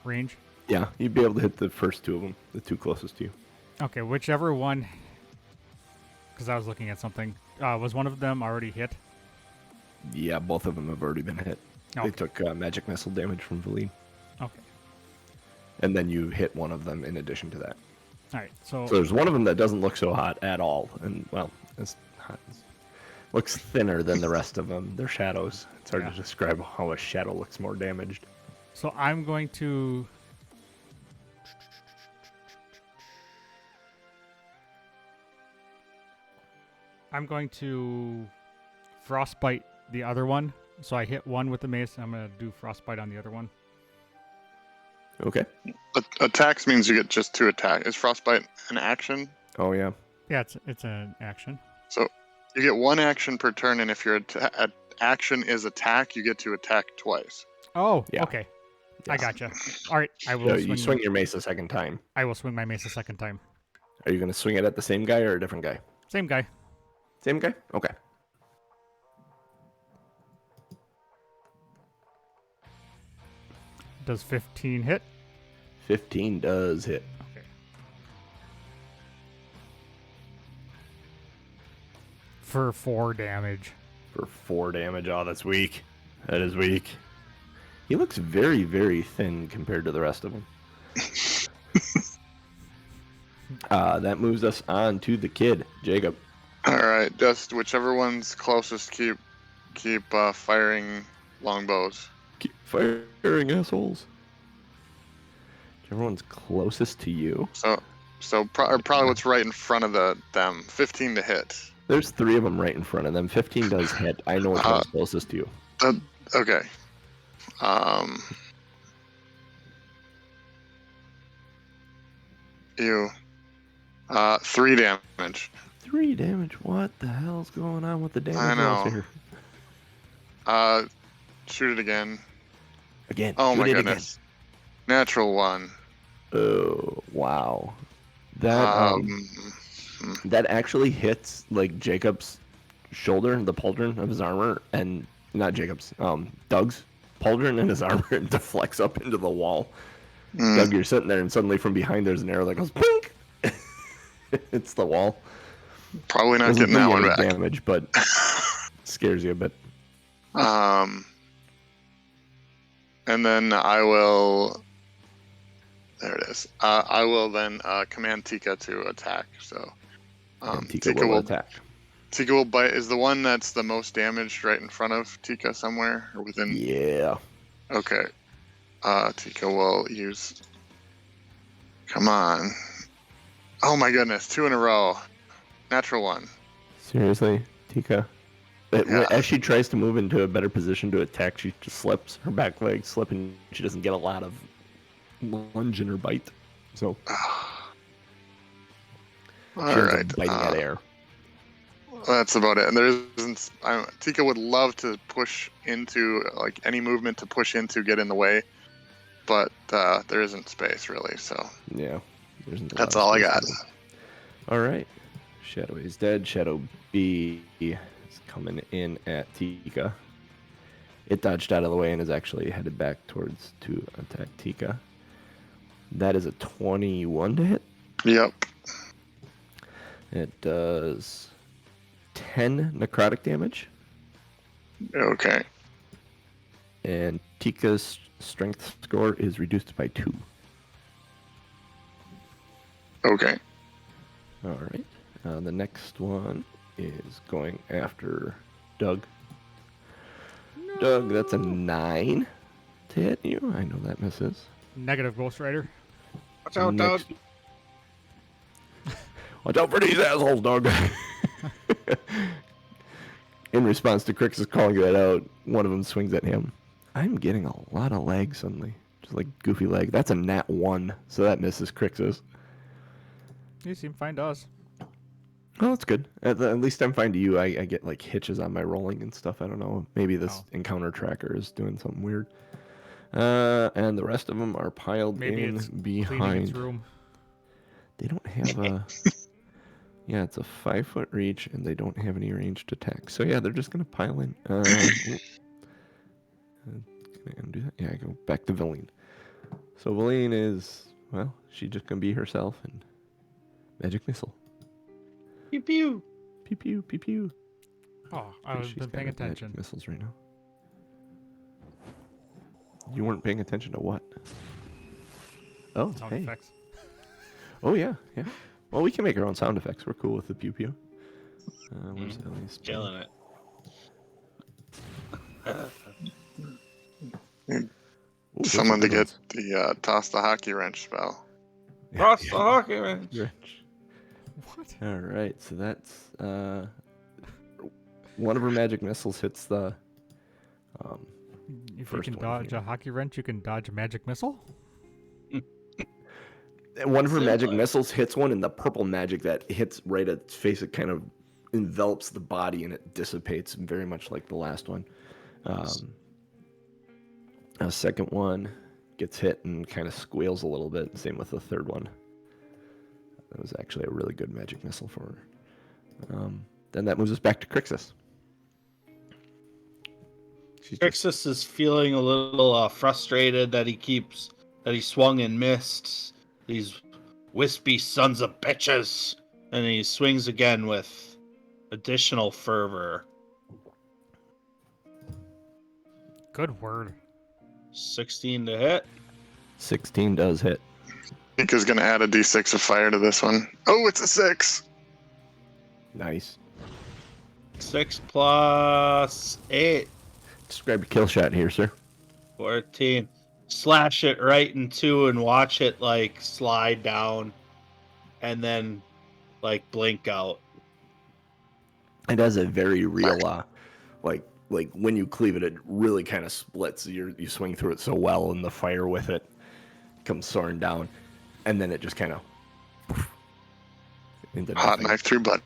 range? Yeah, you'd be able to hit the first 2 of them, the 2 closest to you. Okay, whichever one, because I was looking at something. Was one of them already hit? Yeah, both of them have already been hit. Okay. They took magic missile damage from Valine. Okay. And then you hit one of them in addition to that. All right, so So there's one of them that doesn't look so hot at all. And, well, it's hot. Looks thinner than the rest of them. They're shadows. It's hard to describe how a shadow looks more damaged. So I'm going to frostbite the other one. So I hit one with the mace, and I'm going to do frostbite on the other one. Okay. Attacks means you get just 2 attacks. Is frostbite an action? Oh, yeah. Yeah, it's an action. You get 1 action per turn, and if your action is attack, you get to attack twice. Oh, Yeah. okay. I Yes. gotcha. All right, I So will you swing. swing your mace a second time. I will swing my mace a second time. Are you going to swing it at the same guy or a different guy? Same guy. Same guy? Okay. Does 15 hit? 15 does hit. Okay. For 4 damage. For 4 damage. Oh, that's weak. That is weak. He looks very, very thin compared to the rest of them. That moves us on to the kid, Jacob. All right, just whichever one's closest, keep firing longbows. Keep firing, assholes. Everyone's closest to you. So probably what's right in front of them. 15 to hit. There's 3 of them right in front of them. 15 does hit. I know which one's closest to you. Okay. You. 3 damage. 3 damage. What the hell's going on with the damage I know. rolls here? Shoot it again. Again. Oh shoot my it goodness. Natural 1. Again. Oh, wow. That that actually hits like Jacob's shoulder, the pauldron of his armor, and not Jacob's, Doug's pauldron in his armor, and deflects up into the wall. Doug, you're sitting there, and suddenly from behind there's an arrow that goes blink. It's the wall. Probably not getting that one back. Damage, but scares you a bit. And then I will. There it is. I will then command Tika to attack. So Tika will attack. Tika will bite. Is the one that's the most damaged right in front of Tika somewhere or within? Yeah. Okay. Tika will use. Come on. Oh my goodness! 2 in a row. Natural 1. Seriously, Tika. Yeah. As she tries to move into a better position to attack, she just slips. Her back leg slips, and she doesn't get a lot of lunge in her bite. So All she ends right. up biting at air. That's about it. And there isn't. Tika would love to push into like any movement to push into get in the way, but there isn't space really. So Yeah. that's all I got. All right. Shadow is dead. Shadow B is coming in at Tika. It dodged out of the way and is actually headed back towards to attack Tika. That is a 21 to hit. Yep. It does 10 necrotic damage. Okay. And Tika's strength score is reduced by 2. Okay. All right. The next one is going after Doug. No. Doug, that's a 9 to hit you. I know that misses. Negative Ghost Rider. Watch out, Doug. Watch out for these assholes, Doug. In response to Krixis calling that out, one of them swings at him. I'm getting a lot of lag suddenly. Just like goofy lag. That's a nat 1, so that misses Krixis. You seem fine to us. Oh, that's good. At least I'm fine to you. I get like hitches on my rolling and stuff. I don't know. Maybe this encounter tracker is doing something weird. And the rest of them are piled Maybe in it's behind. its room. They don't have a. Yeah, it's a 5-foot reach, and they don't have any ranged attacks. So yeah, they're just gonna pile in. Can I undo that? Yeah, I go back to Valine. So Valine is, well, she's just gonna be herself and magic missile. Pew pew. Pew pew pew pew. Oh, I was She's been got paying magic attention. missiles right now. You weren't paying attention to what? Oh, Sound hey. effects. Oh yeah, yeah. Well, we can make our own sound effects. We're cool with the pew pew. Where's Ellie's? Killing it. Ooh, Someone to those get the toss the hockey wrench spell. are Cross good the ones. hockey wrench. Wrench. What? All right, so that's one of her magic missiles hits the. If you First can one dodge here. a hockey wrench, you can dodge a magic missile? One of her magic Simple. missiles hits one, and the purple magic that hits right at its face, it kind of envelops the body and it dissipates, very much like the last one. A second one gets hit and kind of squeals a little bit. Same with the third one. That was actually a really good magic missile for her. Then that moves us back to Krixis. Krixis is feeling a little frustrated that he swung and missed these wispy sons of bitches, and he swings again with additional fervor. Good word. 16 to hit. 16 does hit. Tika's gonna add a d6 of fire to this one. Oh, it's a 6. Nice. 6 plus 8. Describe your kill shot here, sir. 14. Slash it right in two and watch it like slide down and then like blink out. It has a very real, like when you cleave it, it really kind of splits. You swing through it so well, and the fire with it comes soaring down, and then it just kind of into Hot nothing. knife through butter.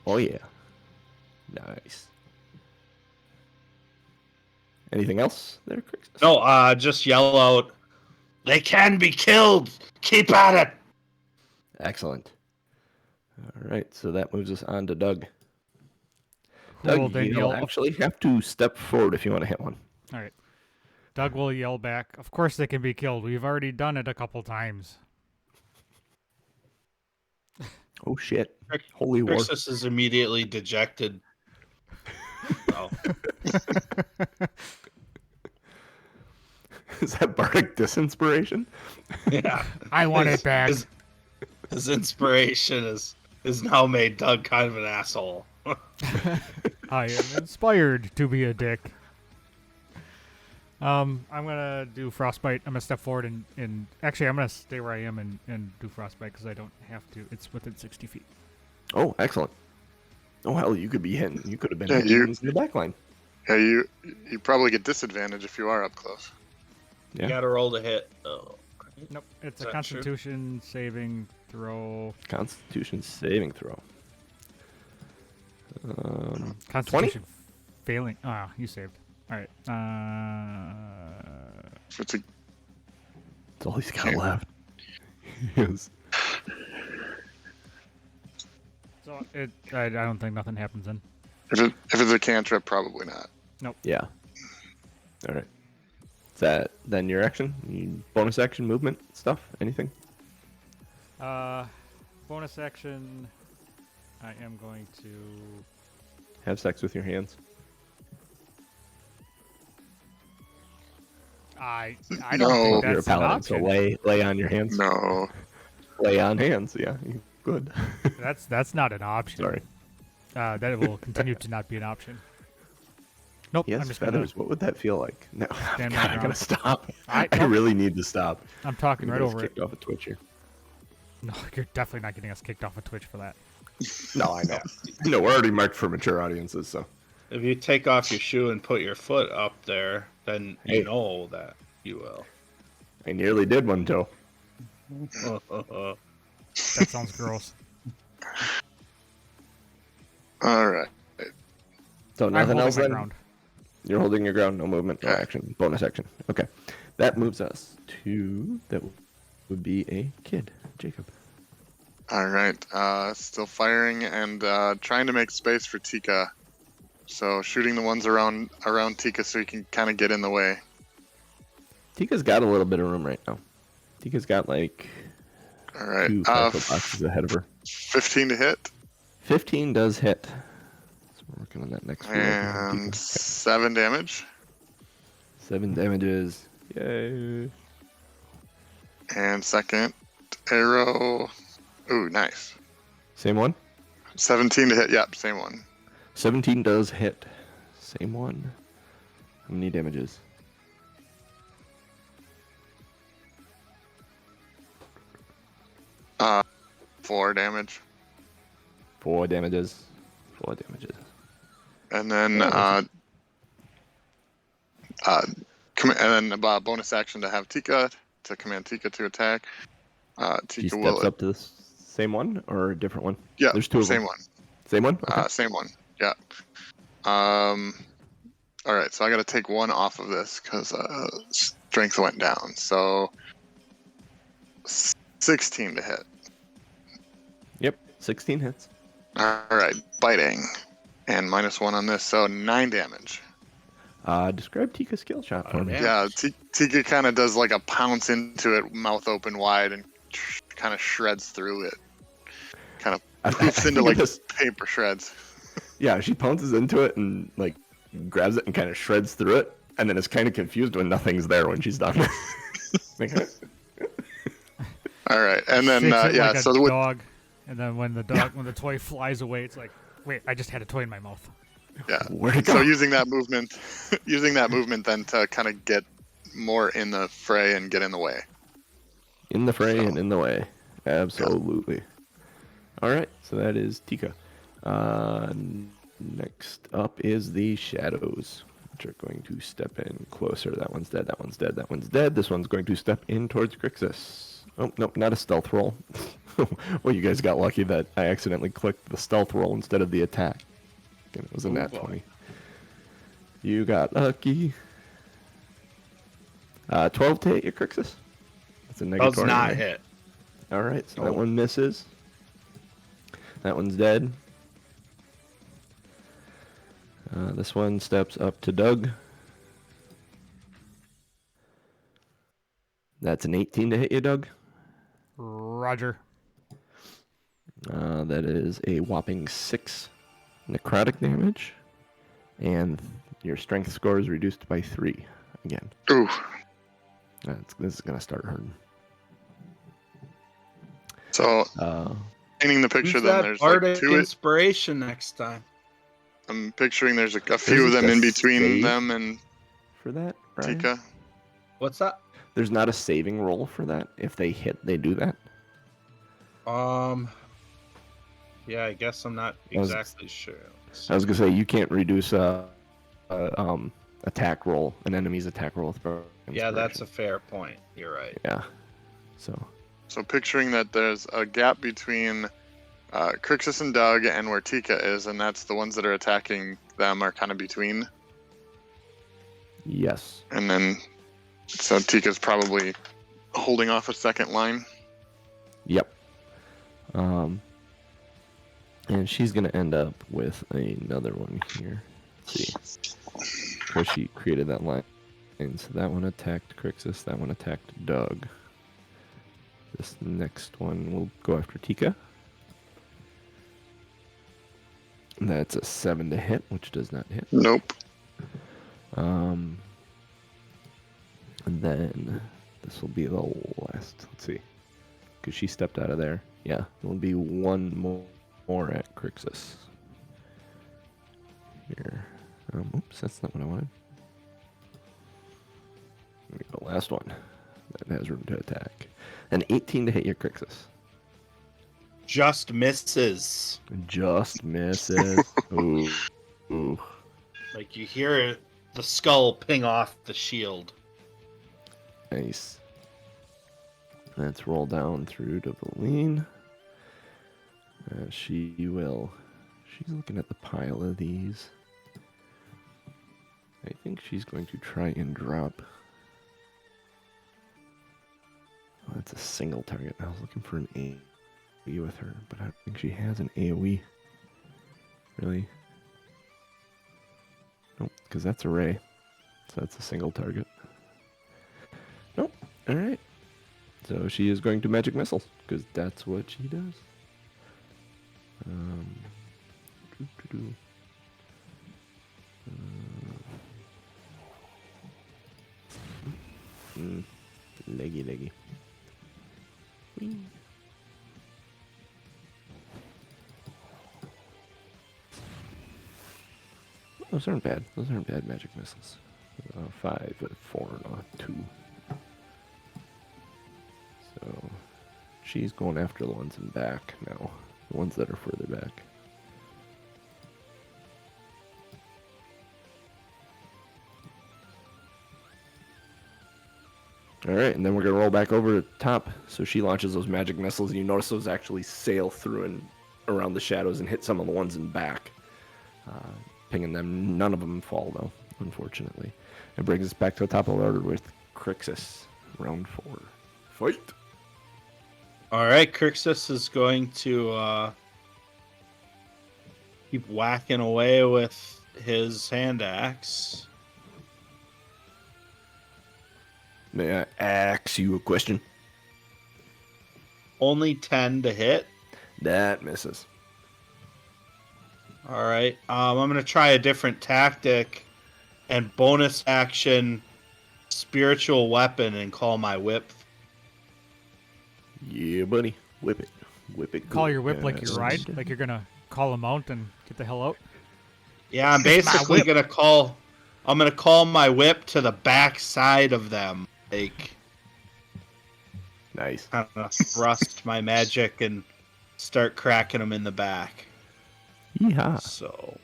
Oh yeah, nice. Anything else there, Krixis? No, just yell out, "They can be killed! Keep at it!" Excellent. All right, so that moves us on to Doug. Who will Doug, then you'll yell? actually have to step forward if you want to hit one. All right. Doug will yell back, "Of course they can be killed. We've already done it a couple times." Oh shit! Holy war! Krixis is immediately dejected. Oh. Is that bardic disinspiration? Yeah. I want it back. His inspiration is now made Doug kind of an asshole. I am inspired to be a dick. I'm gonna do frostbite. I'm gonna step forward and actually I'm gonna stay where I am and do frostbite because I don't have to. It's within 60 feet. Oh, excellent. Oh hell, you could be hitting. You could have been Yeah, hitting in the back line. Yeah, you probably get disadvantage if you are up close. Yeah. You gotta roll to hit. Oh. Nope. It's Is a that Constitution saving throw. Constitution saving throw. Constitution failing. Ah, you saved. All right. It's a, That's all he's got left. Yes. So I don't think nothing happens then. if it's a cantrip, probably not. Yeah. All right. Is that then your action? Bonus action, movement, stuff, anything? Bonus action. I am going to. Have sex with your hands. I No. don't think You're a that's an paladin, so option. lay on your hands. No. Lay on hands. Yeah. Good. That's not an option. Sorry. That will continue to not be an option. Nope. Yes, I'm just feathers. What would that feel like? No, Stand God, my I gotta ground. stop. I- I nope. really need to stop. I'm talking right Getting us over it. kicked off of Twitch here. No, you're definitely not getting us kicked off of Twitch for that. No, I know. No, we're already marked for mature audiences, so. If you take off your shoe and put your foot up there, then Hey. you know that you will. I nearly did one toe. That sounds gross. All right. So I'm nothing holding else my then? ground. You're holding your ground, no movement, no Yeah. action, bonus action. Okay. That moves us to, that would be a kid, Jacob. All right. Still firing and trying to make space for Tika. So shooting the ones around Tika so he can kind of get in the way. Tika's got a little bit of room right now. Tika's got like All right. 2 parcel boxes ahead of her. 15 to hit 15 does hit. So we're working on that next roll. and 7 damage. 7 damages. Yay. And second arrow. Ooh, nice. Same one? 17 to hit. Yep, same one. 17 does hit. Same one. How many damages? Uh, 4 damage. 4 damages. 4 damages. And then bonus action to have Tika to command Tika to attack. She Tika steps will. up to the same one or a different one? Yeah, There's 2 of same them. one. Same one? Okay. Same one. Yeah. All right, so I got to take one off of this because strength went down. So 16 to hit. Yep, 16 hits. All right, biting, and -1 on this, so 9 damage. Describe Tika's skill shot for me. Yeah. Yeah, Tika kind of does like a pounce into it, mouth open wide, and kind of shreds through it. Kind of poofs into like this. paper shreds. Yeah, she pounces into it and like grabs it and kind of shreds through it, and then is kind of confused when nothing's there when she's done. Like, All right, and then Shakes it yeah, like a so dog, and then when the toy flies away, it's like, wait, I just had a toy in my mouth. yeah. where'd it So go? using that movement, then to kind of get more in the fray and get in the way. In the fray So. and in the way. Absolutely. All right, so that is Tika. Next up is the shadows, which are going to step in closer. That one's dead, that one's dead, that one's dead. This one's going to step in towards Krixis. Oh, nope, not a stealth roll. Well, you guys got lucky that I accidentally clicked the stealth roll instead of the attack. And it was a nat 20. You got lucky. 12 to hit your Krixis. That's a negative. Does not hit. All right, so that one misses. That one's dead. This one steps up to Doug. That's an 18 to hit you, Doug. Roger. That is a whopping 6 necrotic damage. And your strength score is reduced by 3 again. Ooh. This is going to start hurting. So painting the picture, Use then that there's like bardic 2. inspiration next time. I'm picturing there's a few of There's them a in between save them and for that, right? Tika. What's that? There's not a saving roll for that. If they hit, they do that. Yeah, I guess I'm not was- exactly sure. I was gonna say you can't reduce attack roll, an enemy's attack roll with bardic Yeah, that's a inspiration. fair point. You're right. Yeah. So So picturing that there's a gap between Krixis and Doug and where Tika is, and that's the ones that are attacking them are kind of between. yes. And then, so Tika's probably holding off a second line. Yep. And she's gonna end up with another one here. Let's see. Where she created that line. And so that one attacked Krixis, that one attacked Doug. This next one will go after Tika. That's a 7 to hit, which does not hit. Nope. And then this will be the last. Let's see. Because she stepped out of there. Yeah, there will be one more at Krixis. Here. Oops, that's not what I wanted. Here we go, last one. That has room to attack. An 18 to hit your Krixis. Just misses. Just misses. Ooh. Ooh. Like you hear the skull ping off the shield. Nice. Let's roll down through to Valine. She's looking at the pile of these. I think she's going to try and drop. Oh, that's a single target. I was looking for an AoE with her, but I don't think she has an AoE. Really? Nope, because that's a ray. So that's a single target. Nope. Alright. So she is going to magic missile, because that's what she does. Doo-doo-doo. Leggy. Whee. Those aren't bad. Those aren't bad magic missiles. 5, 4, and 2. So she's going after the ones in back now. The ones that are further back. Alright, and then we're going to roll back over to top. So she launches those magic missiles, and you notice those actually sail through and around the shadows and hit some of the ones in back, pinging them. None of them fall though, unfortunately. It brings us back to the top of the order with Krixis, round 4. Fight. All right, Krixis is going to keep whacking away with his hand axe. May I ask you a question? Only 10 to hit. That misses. All right. I'm going to try a different tactic and bonus action spiritual weapon and call my whip. Yeah, buddy. Whip it. Whip it. Call good. your whip like you Yes. ride, like you're gonna call him out and get the hell out. Yeah, I'm basically whip. going to call... I'm going to call my whip to the back side of them. Like, Nice. kind of thrust my magic and start cracking them in the back. Yeehaw. So,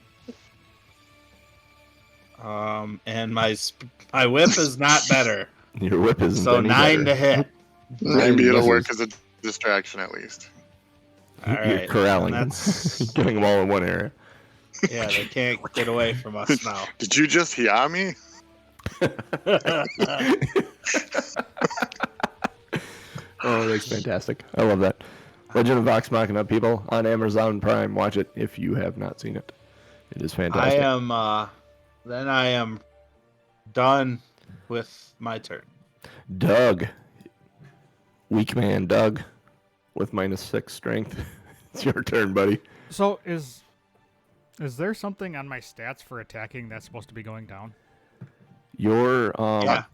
and my whip is not better. Your whip isn't So any 9 better. to hit. Maybe it'll misses. work as a distraction at least. All You're right, corralling and them. that's Getting them all in one area. yeah. They can't get away from us now. Did you just hear me? Oh, that's fantastic. I love that. Legend of Vox Machina, people, on Amazon Prime. Watch it if you have not seen it. It is I fantastic. am. Then I am done with my turn. Doug. Weak man, Doug, with -6 strength. It's your turn, buddy. So is there something on my stats for attacking that's supposed to be going down? Your Yeah.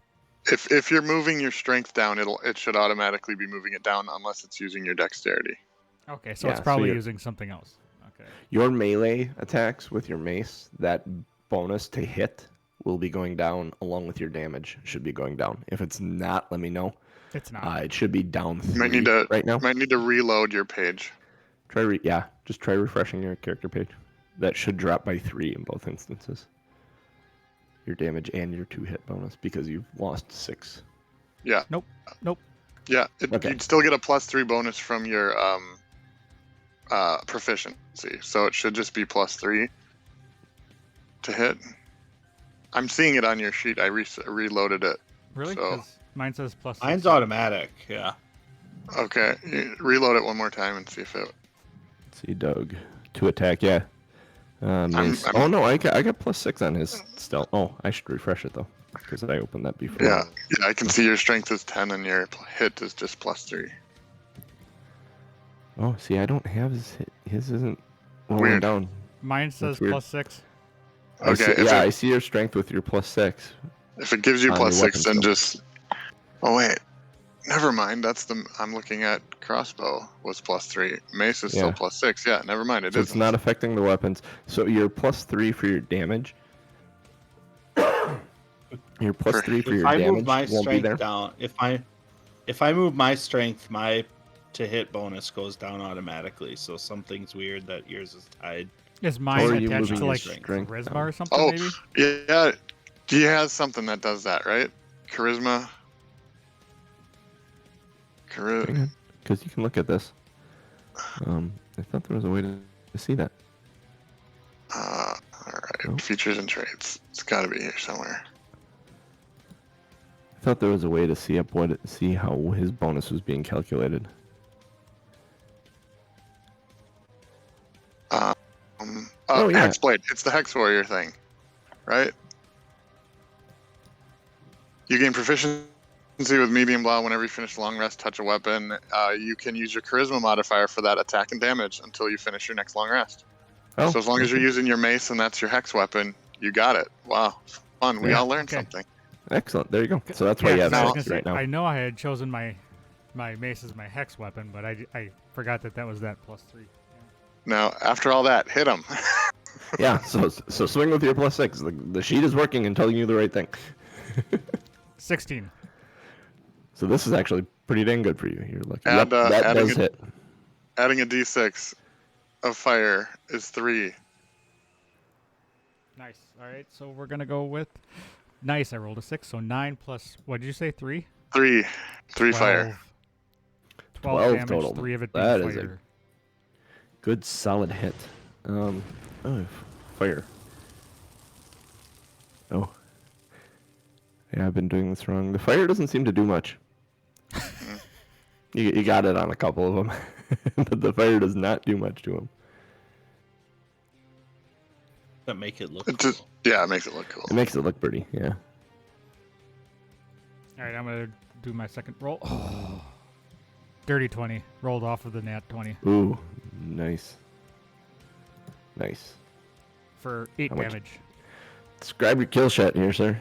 If you're moving your strength down, it should automatically be moving it down unless it's using your dexterity. Okay, so Yeah, it's so probably you're- using something else. Okay. your melee attacks with your mace, that bonus to hit will be going down along with your damage. Should be going down. If it's not, let me know. It's not. It should be down 3 Might need to right now. Might need to reload your page. Just try refreshing your character page. That should drop by 3 in both instances. Your damage and your 2-hit bonus because you've lost 6. Yeah. Nope. Yeah, Okay. you'd still get a +3 bonus from your proficiency, so it should just be +3 to hit. I'm seeing it on your sheet. I reloaded it. Really? So- 'Cause mine says plus. Mine's 6. automatic. Yeah. Okay, reload it one more time and see if it. See, Doug. To attack, yeah. Mace. I'm- Oh, no, I got +6 on his stealth. Oh, I should refresh it, though, because I opened that before. Yeah, I can see your strength is 10 and your hit is just +3. Oh, see, I don't have his hit. His isn't rolling Weird. down. Mine says weird. plus 6. Okay, I see your strength with your +6. if it gives you On your +6, weapon then skill. just. Oh wait, never mind. I'm looking at crossbow was +3. Mace is still Yeah. +6. Yeah, never mind. It So it's isn't. not affecting the weapons. So you're +3 for your damage. Your +3 for If your I damage move my won't be there. strength down, if I move my strength, my to hit bonus goes down automatically. So something's weird that yours is tied. Is Or mine are you attached moving to your like strength charisma down? or something? Oh, Maybe. yeah. He has something that does that, right? Charisma. Because you can look at this. I thought there was a way to see that. All right. Oh. Features and traits. It's got to be here somewhere. I thought there was a way to see how his bonus was being calculated. Oh, yeah. Hexblade. It's the Hex Warrior thing, right? You gain proficiency with medium blah whenever you finish a long rest, touch a weapon. You can use your charisma modifier for that attack and damage until you finish your next long rest. Oh, So as long as you're okay. using your mace and that's your hex weapon, you got it. Wow, fun. We Yeah. all learned Okay. something. Excellent. There you go. So that's why you Yeah, have 'cause I was 6 gonna right say, now. I know I had chosen my mace as my hex weapon, but I forgot that was that +3. Now, after all that, hit him. Yeah. So swing with your +6. The sheet is working and telling you the right thing. 16. So this is actually pretty dang good for you. You're lucky. Add, Yep, that adding does a- hit. Adding a d6 of fire is 3. Nice. All right, so we're gonna go with nice. I rolled a 6, so 9 plus. What did you say? 3. 3 fire. 12 12 damage. total. 3 of it That being is a fire. Good solid hit. Oh, fire. Oh. Yeah, I've been doing this wrong. The fire doesn't seem to do much. You got it on a couple of them. But the fire does not do much to him. That make it look It cool. just, yeah, it makes it look cool. It makes it look pretty, yeah. All right, I'm gonna do my second roll. Oh. Dirty 20 rolled off of the nat 20 Ooh, nice. Nice. for 8 How much? damage. Describe your kill shot here, sir.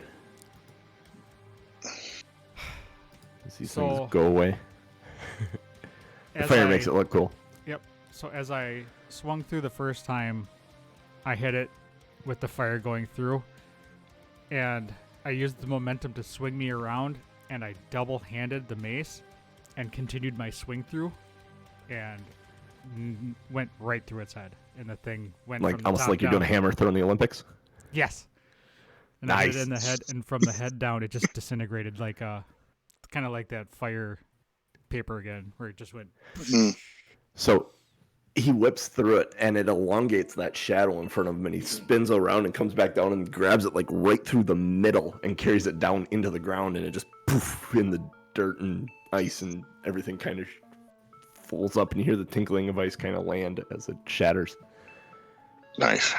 These So- things go away. The As fire I- makes it look cool. Yep. So as I swung through the first time, I hit it with the fire going through, and I used the momentum to swing me around, and I double-handed the mace and continued my swing through, and went right through its head, and the thing went Like from the almost top like you're down. doing a hammer throw in the Olympics. Yes. And I hit it Nice. in the head, and from the head down, it just disintegrated like kind of like that fire paper again, where it just went. Mm. So he whips through it and it elongates that shadow in front of him, and he spins around and comes back down and grabs it like right through the middle and carries it down into the ground, and it just poof in the dirt and ice, and everything kind of folds up, and you hear the tinkling of ice kind of land as it shatters. Nice.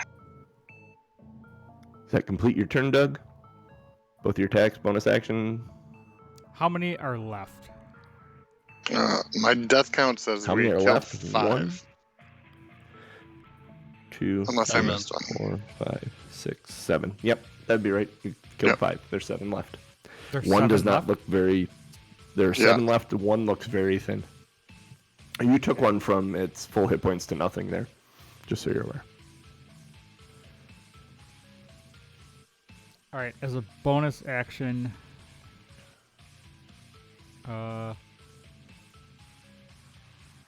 Does that complete your turn, Doug? Both your attacks, bonus action. How many are left? My death count says How we many are killed left? 5. 1, 2, Unless I 3, missed one. 4, 5, 6, 7. Yep, that'd be right. You killed Yep. 5. There's 7 left. There's One 7 does not left? look very. There are Yeah. 7 left. One looks very thin. You took one from its full hit points to nothing there, just so you're aware. All right, as a bonus action,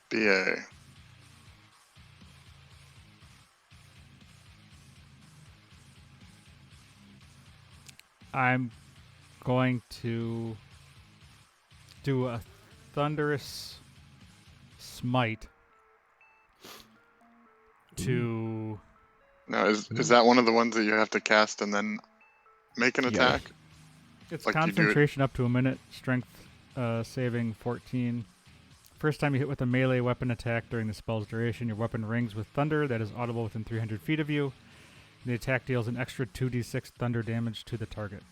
BA. I'm going to do a thunderous smite to. Now, is that one of the ones that you have to cast and then make an Yeah. attack? It's Like you do it- concentration up to a minute, strength saving 14. First time you hit with a melee weapon attack during the spell's duration, your weapon rings with thunder that is audible within 300 feet of you. The attack deals an extra 2d6 thunder damage to the target.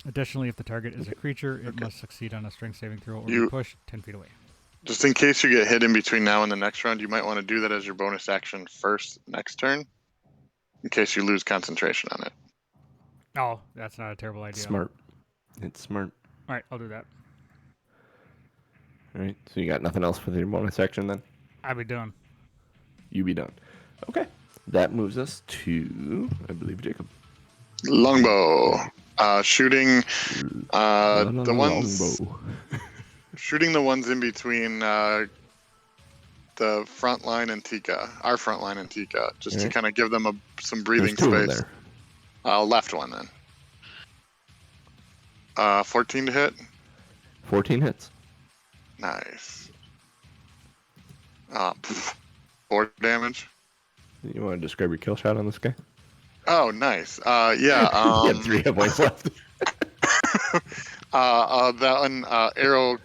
Additionally, if the target is a creature, it must succeed on a strength saving throw or be You- pushed 10 feet away. Just in case you get hit in between now and the next round, you might want to do that as your bonus action first next turn, in case you lose concentration on it. Oh, that's not a terrible idea. Smart. It's smart. All right, I'll do that. All right. So you got nothing else for your bonus action then? I'll be done. You be done. Okay. That moves us to, I believe, Jacob. Longbow. Shooting the ones Longbow. shooting the ones in between the front line and Tika, our front line and Tika, just to Alright. kind of give them some There's breathing 2 of them space. there. Left one then. 14 to hit. 14 hits. Nice. 4 damage. You want to describe your kill shot on this guy? Oh, nice. Yeah. He had 3 hit points left. That one arrow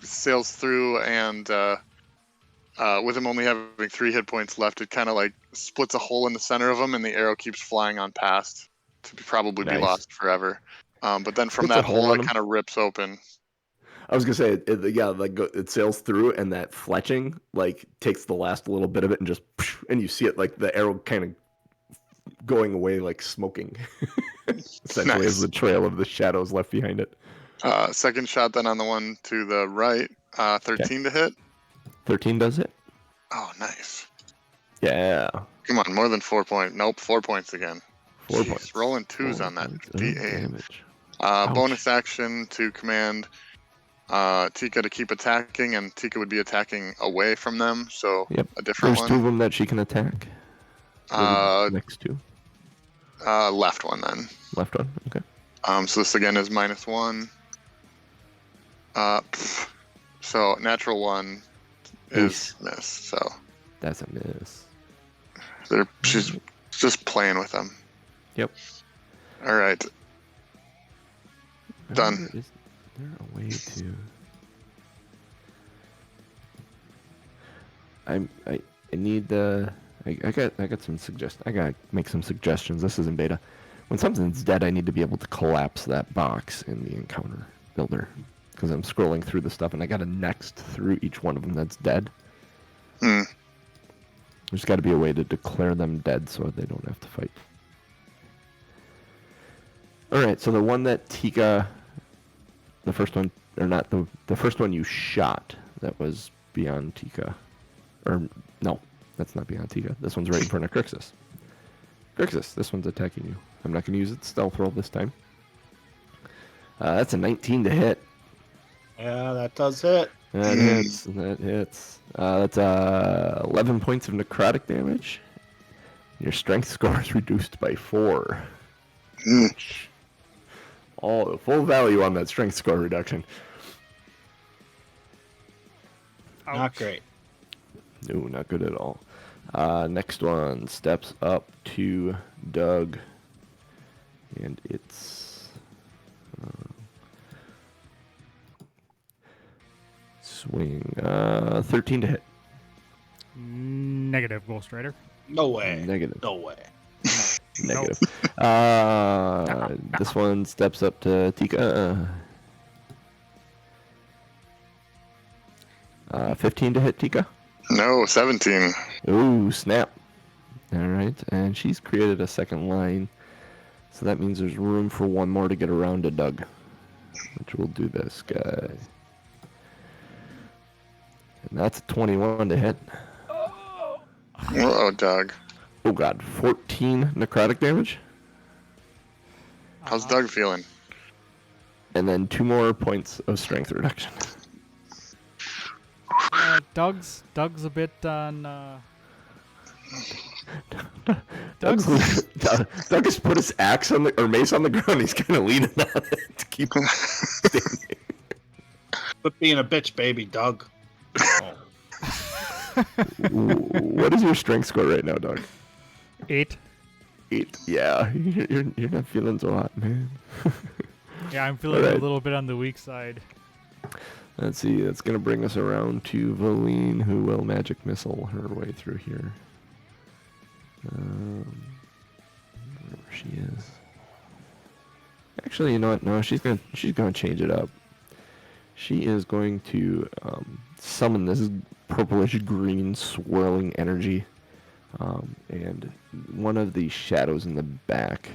sails through, and with him only having 3 hit points left, it kind of like splits a hole in the center of him, and the arrow keeps flying on past to probably be Nice. lost forever. But then from Splits a that hole hole, in it him? kind of rips open. I was gonna say, it sails through, and that fletching like takes the last little bit of it, and just, and you see it like the arrow kind of going away, like smoking, essentially, Nice. as the trail of the shadows left behind it. Second shot then on the one to the right, 13 to hit. 13 does it. Oh, nice. Yeah, Come on, more than 4 points. Nope, 4 points again. 4 Jeez, points. rolling 2s 4 on that points of DA. damage. Ouch. Bonus action to command Tika to keep attacking, and Tika would be attacking away from them, so Yep. a different There's 2 of them that she can attack. What are the next 2. Left one then. Left one. Okay. So this again is -1. So natural 1 is miss. So That's a miss. She's just playing with them. Yep. All right. Done. Is there a way to? I need the. I got some suggestions. I gotta make some suggestions. This isn't beta. When something's dead, I need to be able to collapse that box in the encounter builder, because I'm scrolling through the stuff and I got to next through each one of them that's dead. There's got to be a way to declare them dead so they don't have to fight. All right, so the one that Tika, the first one, or not the first one you shot, that was beyond Tika, or no, that's not beyond Tika. This one's right in front of Krixis. Krixis, this one's attacking you. I'm not going to use its stealth roll this time. That's a 19 to hit. Yeah, that does hit. That hits. That hits. That's 11 points of necrotic damage. Your strength score is reduced by 4. All the full value on that strength score reduction. Not great. No, not good at all. Next one steps up to Doug. And it's... swing. 13 to hit. Negative, Ghost Rider. No way. Negative. No way. Negative. This one steps up to Tika. 15 to hit Tika. No, 17. Ooh, snap. All right, and she's created a second line, so that means there's room for one more to get around to Doug, which will do this guy. And that's a 21 to hit. Oh, Doug. Oh god, 14 necrotic damage, How's Doug feeling? and then 2 more points of strength reduction. Doug's a bit on. Doug has put his axe on the, or mace on the ground. He's kind of leaning on it to keep him standing. Quit being a bitch, baby, Doug. What is your strength score right now, Doug? 8. 8. Yeah, you're not feeling so hot, man. Yeah, I'm feeling Alright. a little bit on the weak side. Let's see. That's gonna bring us around to Valine, who will magic missile her way through here. Wherever she is. Actually, you know what? No, she's gonna change it up. She is going to summon this purplish green swirling energy, and one of the shadows in the back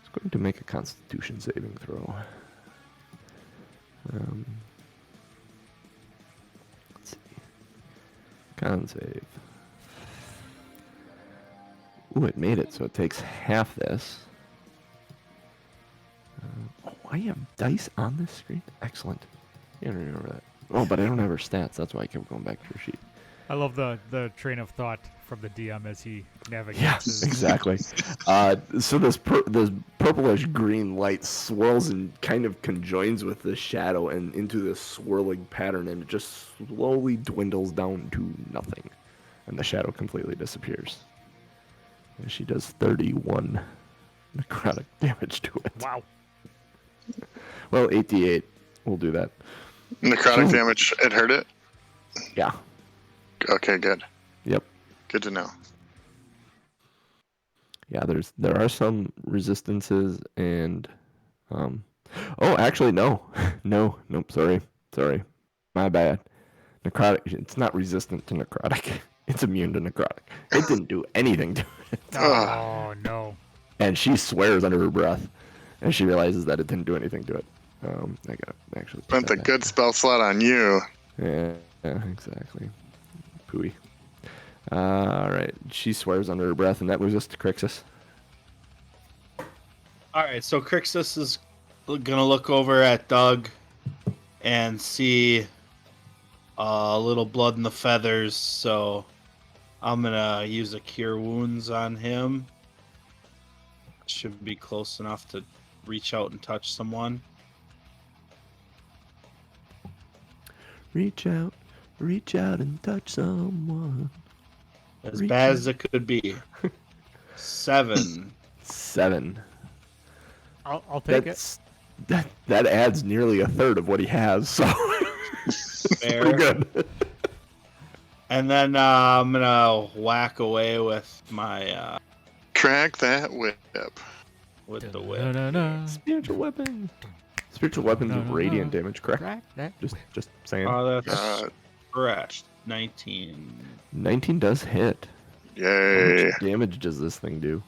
is going to make a Constitution saving throw. Let's see. Con save. Ooh, it made it, so it takes half this. Oh, I have dice on this screen? Excellent. You don't remember that. Oh, but I don't have her stats. That's why I kept going back to her sheet. I love the train of thought from the DM as he navigates. Yeah, exactly. So this purplish green light swirls and kind of conjoins with the shadow and into this swirling pattern, and it just slowly dwindles down to nothing, and the shadow completely disappears. And she does 31 necrotic damage to it. Wow. Well, 88 will do that. Necrotic damage, it hurt it? Yeah. Okay, good. Yep. Good to know. Yeah, there are some resistances and oh, actually no. Nope, sorry. My bad. Necrotic, it's not resistant to necrotic. It's immune to necrotic. It didn't do anything to it. Oh no. And she swears under her breath, and she realizes that it didn't do anything to it. I gotta actually put Spent that a back. good spell slot on you. Yeah, exactly. Pooey. Alright, she swears under her breath, and that moves us to Krixis. Alright, so Krixis is gonna look over at Doug and see a little blood in the feathers, so I'm gonna use a Cure Wounds on him. Should be close enough to reach out and touch someone. Reach out and touch someone. As bad as it could be. 7. 7. I'll take it. That adds nearly a third of what he has, so Fair. pretty good. And then I'm gonna whack away with my Crack that whip. with the whip. Spiritual weapon. Spiritual weapons of radiant damage, correct? Just saying. Oh, that's Uh, correct. 19. 19 does hit. How Yay. much damage does this thing do?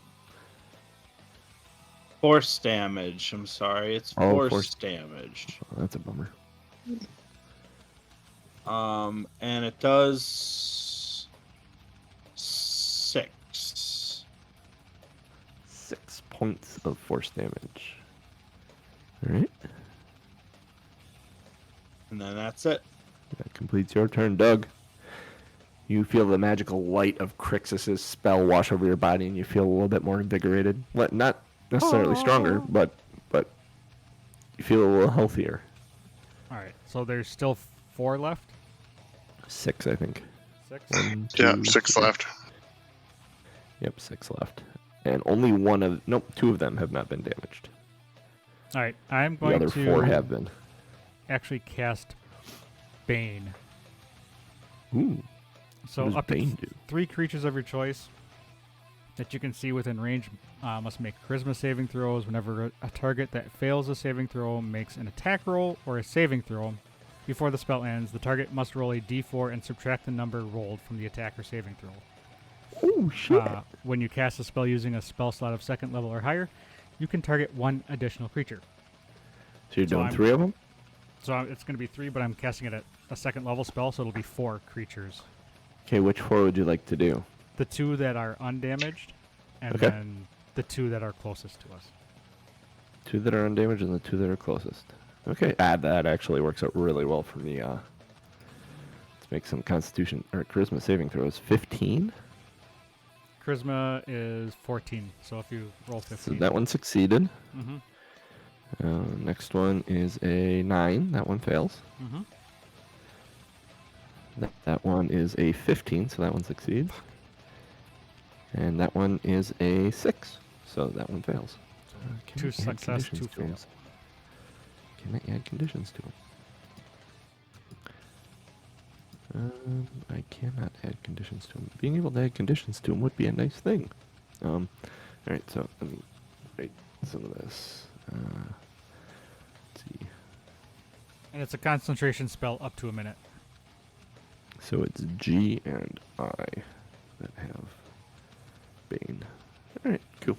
Force damage. I'm sorry. It's Oh, force damage. Oh, that's a bummer. And it does 6. 6 points of force damage. Alright. And then that's it. That completes your turn, Doug. You feel the magical light of Krixis' spell wash over your body, and you feel a little bit more invigorated. Not necessarily stronger, but you feel a little healthier. All right. So there's still 4 left. 6, I think. 6. 1, Yeah, 2, 6 3. left. Yep, 6 left. And only 2 of them have not been damaged. All right. I'm The going other to 4 have been. actually cast Bane. Ooh. So What does up to Bane do? 3 creatures of your choice that you can see within range must make charisma saving throws. Whenever a target that fails a saving throw makes an attack roll or a saving throw before the spell ends, the target must roll a d4 and subtract the number rolled from the attack or saving throw. Oh, shit. When you cast a spell using a spell slot of 2nd level or higher, you can target 1 additional creature. So you're so doing I'm- 3 of them? So it's going to be 3, but I'm casting it at a 2nd level spell, so it'll be 4 creatures. Okay, which 4 would you like to do? The 2 that are undamaged, and Okay. then the 2 that are closest to us. 2 that are undamaged and the 2 that are closest. Okay, that actually works out really well for me. Let's make some Constitution or Charisma saving throws. 15. Charisma is 14, so if you roll 15. So that one succeeded. Mm-hmm. Next one is a 9. That one fails. Mm-hmm. That one is a 15, so that one succeeds. And that one is a 6, so that one fails. Can 2 I add success, 2 conditions to 'em? fails. Can I add conditions to them? I cannot add conditions to them. Being able to add conditions to them would be a nice thing. Alright, so let me write some of this. Let's see. And it's a concentration spell up to a minute. So it's G and I that have Bane. Alright, cool.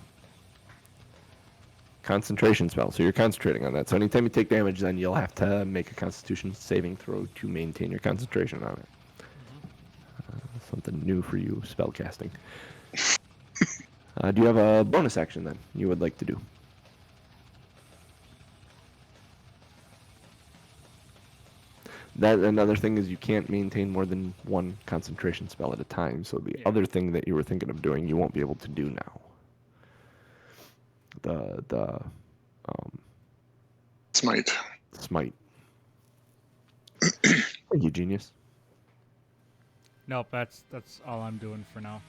Concentration spell. So you're concentrating on that. So anytime you take damage, then you'll have to make a Constitution saving throw to maintain your concentration on it. Something new for you, spell casting. Do you have a bonus action then you would like to do? That another thing is you can't maintain more than 1 concentration spell at a time. So the other thing that you were thinking of doing, you won't be able to do now. The Smite. smite. Thank you, genius. Nope, that's all I'm doing for now.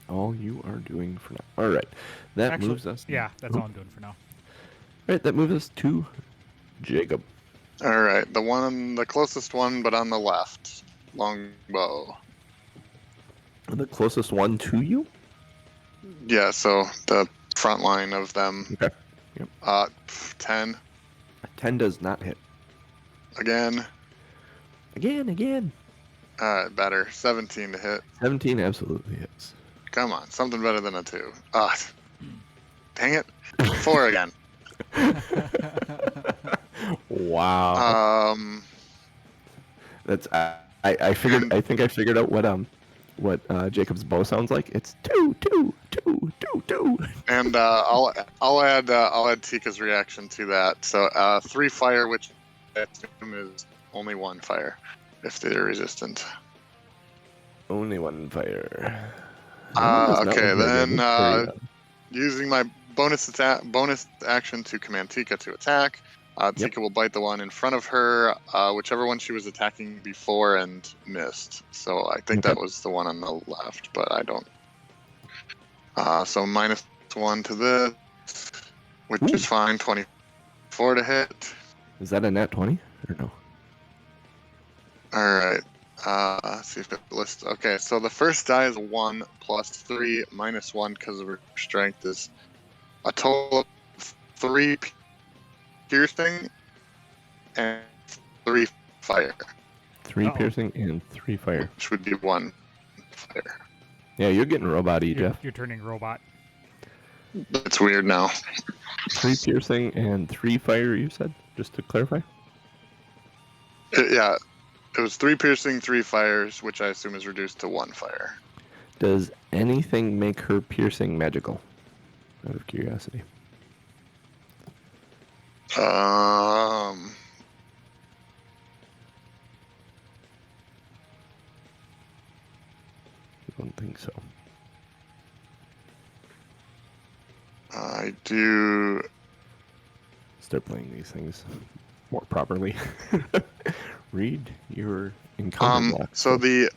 All you are doing for now. All right, that Actually, moves us. Yeah, that's all I'm doing for now. All right, that moves us to Jacob. All right, the closest one, but on the left. Longbow. The closest one to you. Yeah, so the front line of them. Okay. Yep. 10 10 does not hit. again. Again. All right, better. 17 to hit. 17 absolutely hits. Come on, something better than a 2. Dang it. 4 again. Wow. That's I figured. I think I figured out what Jacob's bow sounds like. It's 2, 2, 2, 2, 2. And I'll add Tika's reaction to that. So 3 fire, which I assume is only 1 fire, if they're resistant. Only 1 fire. Okay, then using my bonus action to command Tika to attack. Tika will bite the one in front of her, whichever one she was attacking before and missed. So I think that was the one on the left, but I don't. So -1 to this, which is fine. 24 to hit. Is that a nat 20 or no? All right. Let's see if it lists. Okay, so the first die is 1 plus 3 minus 1 because of her strength is a total of 3 piercing and 3 fire. 3 piercing and 3 fire. Which would be 1 fire. Yeah, you're getting robot-y, Jeff. You're turning robot. That's weird now. 3 piercing and 3 fire, you said? Just to clarify? Yeah, it was 3 piercing, 3 fires, which I assume is reduced to 1 fire. Does anything make her piercing magical? Out of curiosity. I don't think so. I do. Start playing these things more properly. Read your encounter block. So the.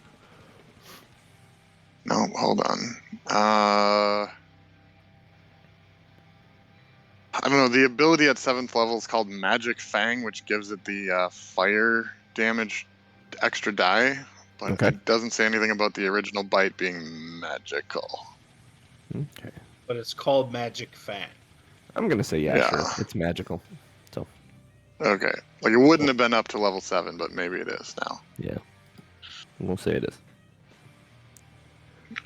No, hold on. I don't know. The ability at 7th level is called Magic Fang, which gives it the fire damage extra die, but it doesn't say anything about the original bite being magical. Okay. But it's called Magic Fang. I'm gonna say sure. It's magical. So. Okay. Like it wouldn't have been up to level 7, but maybe it is now. Yeah. We'll say it is.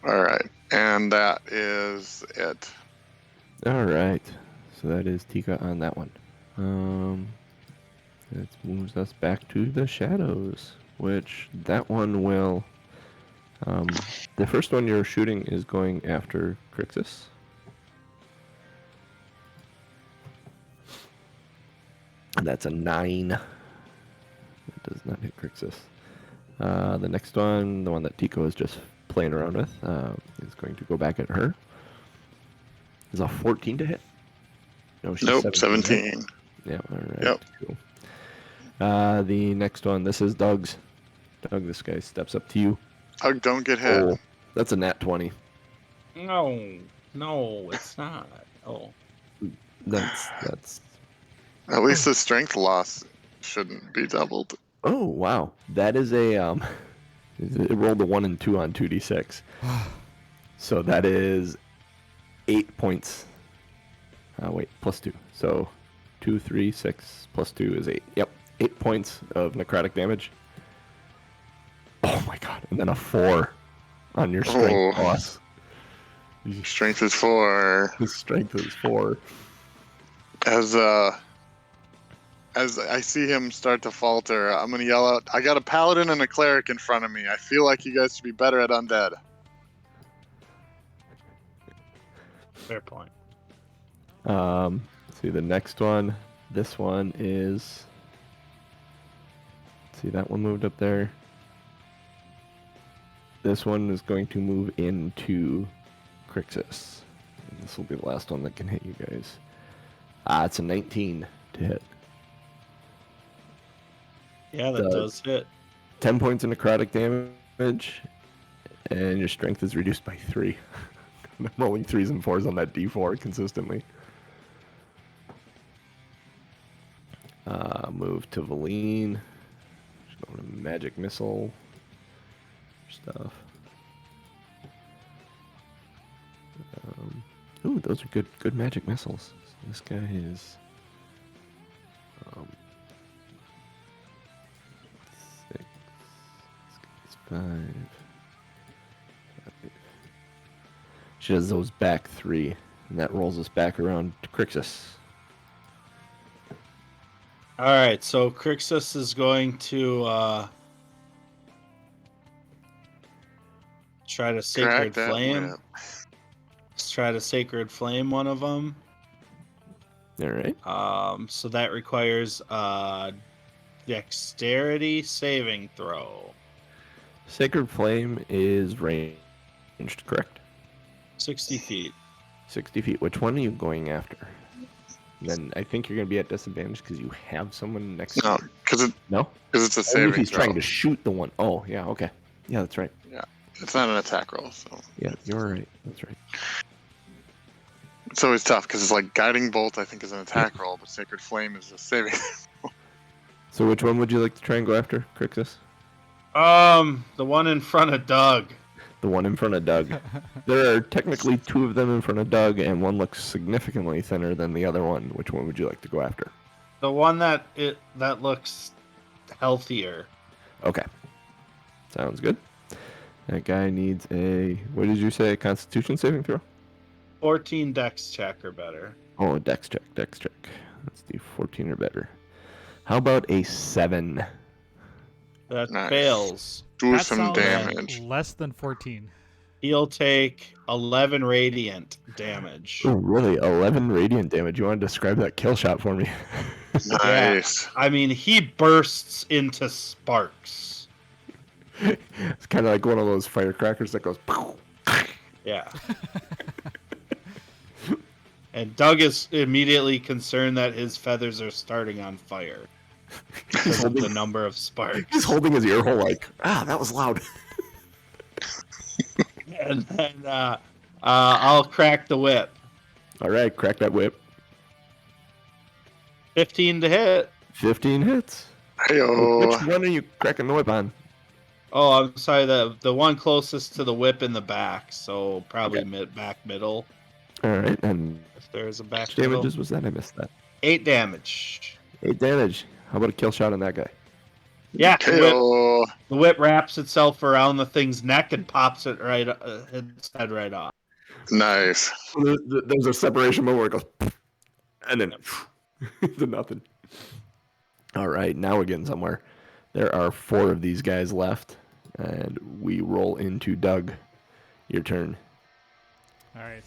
All right, and that is it. All right. So that is Tika on that one. That moves us back to the shadows, which that one will. The first one you're shooting is going after Krixis. And that's a 9. That does not hit Krixis. The next one, the one that Tico is just playing around with, is going to go back at her. Is a 14 to hit? No, she's nope, 17. Yeah, all right. Yep. Cool. The next one, this is Doug's. Doug, this guy steps up to you. Doug, don't get hit. Oh, that's a nat 20. No, it's not. Oh. That's. At least the strength loss shouldn't be doubled. Oh, wow. That is a, it rolled a 1 and 2 on 2d6. So that is 8 points. Wait, plus 2. So 2, 3, 6, plus 2 is 8. Yep, 8 points of necrotic damage. Oh my god, and then a 4 on your strength loss. Strength is 4. His strength is 4. As I see him start to falter, I'm going to yell out, I got a paladin and a cleric in front of me. I feel like you guys should be better at undead. Fair point. See the next one. This one is. See that one moved up there. This one is going to move into Krixis. And this will be the last one that can hit you guys. It's a 19 to hit. Yeah, that does hit. 10 points of necrotic damage, and your strength is reduced by 3. I'm rolling 3s and 4s on that d4 consistently. Move to Valine. Just going to magic missile stuff. Ooh, those are good magic missiles. So this guy is 6. This guy's 5. She does those back 3, and that rolls us back around to Krixis. All right, so Krixis is going to try to sacred flame. Let's try to sacred flame one of them. All right. So that requires dexterity saving throw. Sacred Flame is ranged, correct? 60 feet. 60 feet. Which one are you going after? then I think you're going to be at disadvantage because you have someone next to No, you. because No? it's a Only saving if he's throw. trying to shoot the one. Oh, yeah, okay. Yeah, that's right. It's not an attack roll, so Yeah, you're right. That's right. it's always tough because it's like guiding bolt. I think is an attack roll, but sacred flame is a saving. So which one would you like to try and go after, Krixis? The one in front of Doug. The one in front of Doug. There are technically two of them in front of Doug, and one looks significantly thinner than the other one. Which one would you like to go after? The one that looks healthier. Okay. Sounds good. That guy needs a, what did you say, a constitution saving throw? 14 dex check or better. Oh, a dex check. Let's do 14 or better. How about a 7? That Nice. fails. Do That some sounds damage. less than 14. He'll take 11 radiant damage. Oh, really? 11 radiant damage. You want to describe that kill shot for me? Nice. I mean, he bursts into sparks. It's kind of like one of those firecrackers that goes. Yeah. And Doug is immediately concerned that his feathers are starting on fire because of the number of sparks. He's holding his ear hole like, that was loud. And then I'll crack the whip. All right, crack that whip. 15 to hit. 15 hits. Hey-o. Which one are you cracking the whip on? Oh, I'm sorry. The one closest to the whip in the back, so probably Okay. back middle. All right, and If there's a back which middle. damages was that? I missed that. 8 damage. 8 damage. How about a kill shot on that guy? Yeah, Hey-o. the whip wraps itself around the thing's neck and pops it right, its head right off. Nice. There's a separation moment where it goes, and then to nothing. All right, now we're getting somewhere. There are 4 of these guys left, and we roll into Doug. Your turn. All right.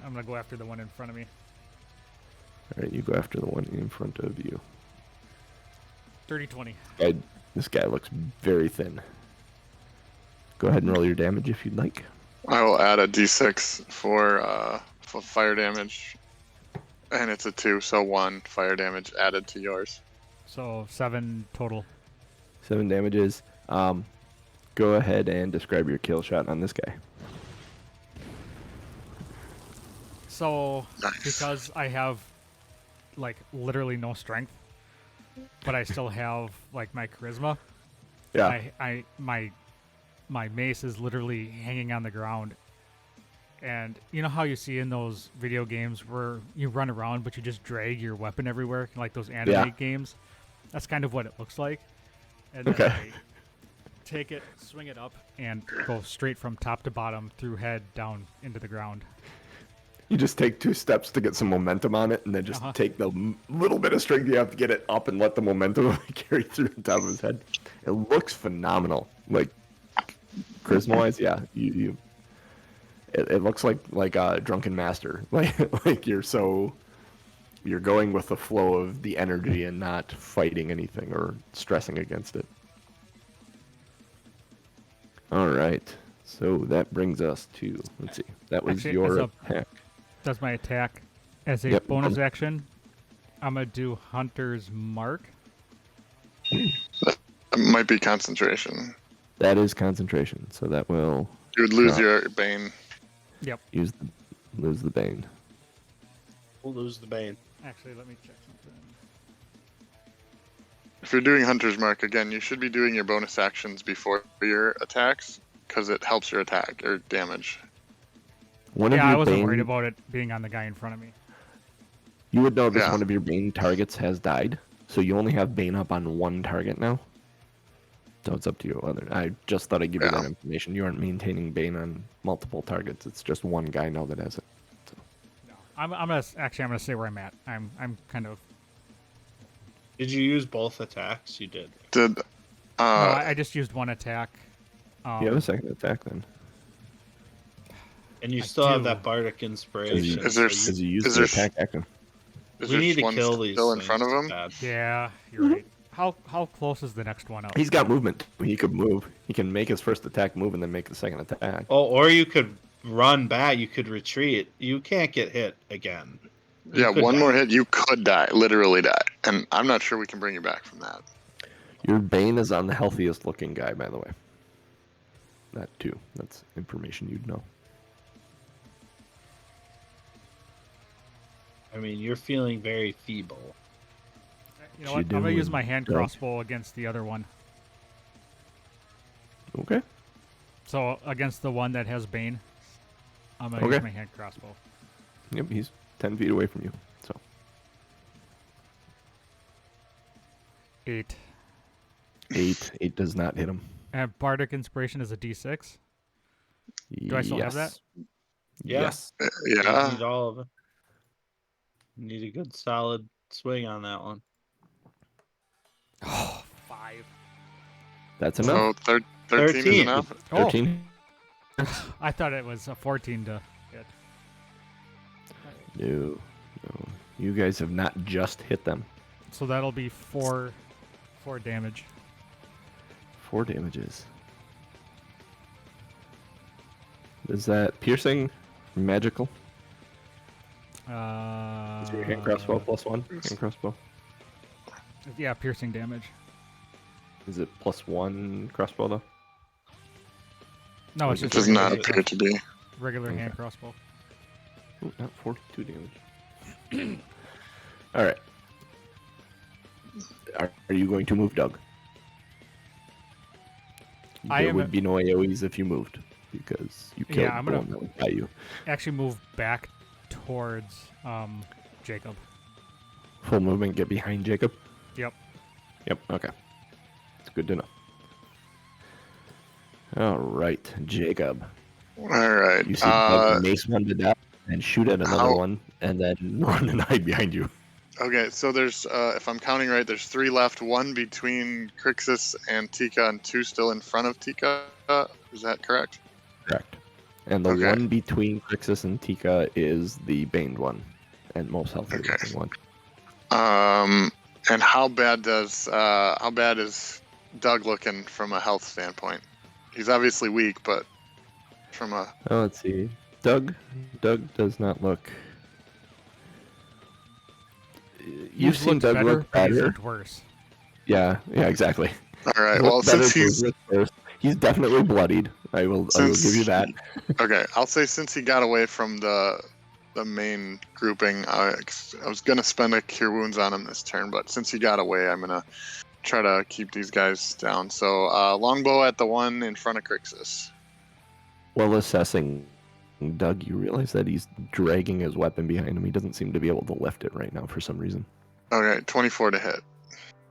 I'm going to go after the one in front of me. All right, you go after the one in front of you. 30-20. This guy looks very thin. Go ahead and roll your damage if you'd like. I will add a d6 for fire damage, and it's a 2, so 1 fire damage added to yours. So 7 total. 7 damages. Go ahead and describe your kill shot on this guy. So Nice. because I have like literally no strength, but I still have like my charisma. Yeah. My mace is literally hanging on the ground. And you know how you see in those video games where you run around but you just drag your weapon everywhere, like those anime games? That's kind of what it looks like. And then Okay. I take it, swing it up, and go straight from top to bottom through head down into the ground. You just take 2 steps to get some momentum on it, and then just take the little bit of strength you have to get it up and let the momentum carry through the top of his head. It looks phenomenal. Like, charisma-wise, yeah. It looks like a drunken master. Like you're going with the flow of the energy and not fighting anything or stressing against it. All right. So that brings us to, let's see. That was Actually, your as a- attack. That's my attack. As a Yep. bonus action, I'm going to do Hunter's Mark. It might be concentration. That is concentration. So that will You would lose Yeah. your bane. Yep. lose the bane. We'll lose the bane. Actually, let me check something. If you're doing Hunter's Mark, again, you should be doing your bonus actions before your attacks, because it helps your attack or damage. One of Yeah, I your wasn't bane, worried about it being on the guy in front of me. You would notice Yeah. one of your bane targets has died, so you only have bane up on 1 target now. So it's up to you. I just thought I'd give you Yeah. that information. You aren't maintaining bane on multiple targets. It's just 1 guy now that has it. No, I'm gonna say where I'm at. I'm kind of. Did you use both attacks? You did. Did No, I just used 1 attack. You have a second attack then. And you I still have do. that bardic inspiration. Is there- so Because you used is the there- attack action. is we there need to one kill these still in things front of him? bad. Yeah, you're right. How close is the next one up? He's got movement. He could move. He can make his first attack move and then make the second attack. Oh, or you could run back. You could retreat. You can't get hit again. Yeah, could one die. more hit, you could die, literally die, and I'm not sure we can bring you back from that. Your Bane is on the healthiest looking guy, by the way. Not 2. That's information you'd know. I mean, you're feeling very feeble. You know You what? I'm gonna use doing, my hand Doug? crossbow against the other one. Okay. So against the one that has Bane, I'm gonna Okay. use my hand crossbow. Yep, he's 10 feet away from you. So 8. 8 does not hit him. And Bardic Inspiration is a D6. Do I still have that? Yeah. Yes. You Yeah. need all of it. You need a good solid swing on that one. Oh, 5. That's enough. So 13 is 13. enough. Oh, 13. I thought it was a 14 to hit. No. You guys have not just hit them. So that'll be 4 damage. 4 damages. Is that piercing? Magical? Is your hand crossbow +1? Hand crossbow? Yeah, piercing damage. Is it +1 crossbow though? No, it's It just Does regular, not appear to be. regular hand Okay. crossbow. Ooh, not 42 damage. All right. Are you going to move, Doug? I There am- would be no AoEs if you moved because you killed I'm the gonna- one that went by you. Actually, move back towards Jacob. Full movement, get behind Jacob. Yep. Yep. Okay. It's good to know. All right, Jacob. All right. You see Doug mace one to death and shoot at another how- one, and then run and hide behind you. Okay, so there's, if I'm counting right, there's 3 left. 1 between Krixis and Tika, and 2 still in front of Tika. Is that correct? Correct. And the Okay. one between Krixis and Tika is the baned one, and most healthy Okay. looking one. And how bad is Doug looking from a health standpoint? He's obviously weak, but from a Oh, let's see. Doug does not look. You've He's seen looked Doug better, look but he's better. looked worse. Yeah, exactly. all right. He's Well, looked better, since but he's looked worse. He's definitely bloodied. I will give you that. okay, I'll say since he got away from the main grouping, I was gonna spend a cure wounds on him this turn, but since he got away, I'm gonna try to keep these guys down. So longbow at the one in front of Krixis. While assessing Doug, you realize that he's dragging his weapon behind him. He doesn't seem to be able to lift it right now for some reason. Okay, 24 to hit.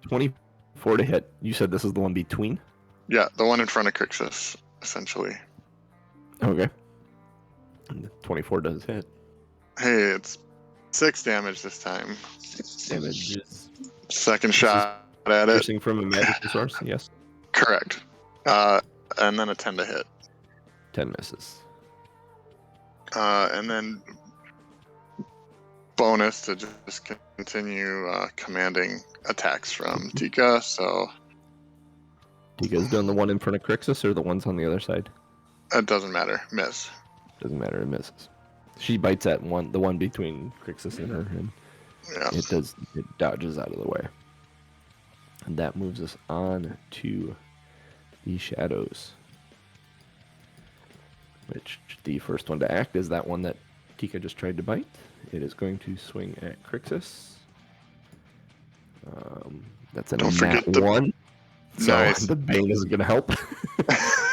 24 to hit. You said this is the one between? Yeah, the one in front of Krixis, essentially. Okay. And 24 does hit. Hey, it's 6 damage this time. Damage is Second shot at it. piercing from a magical source. Yes. Correct. And then a 10 to hit. 10 misses. And then bonus to just continue commanding attacks from Tika. So You guys doing the one in front of Krixis or the ones on the other side? it doesn't matter. Miss. Doesn't matter. It misses. She bites at the one between Krixis and her, and Yeah. it dodges out of the way. And that moves us on to the shadows. Which the first one to act is that one that Tika just tried to bite. It is going to swing at Krixis. That's a Don't nat forget the- 1. So Nice. the bane isn't going to help.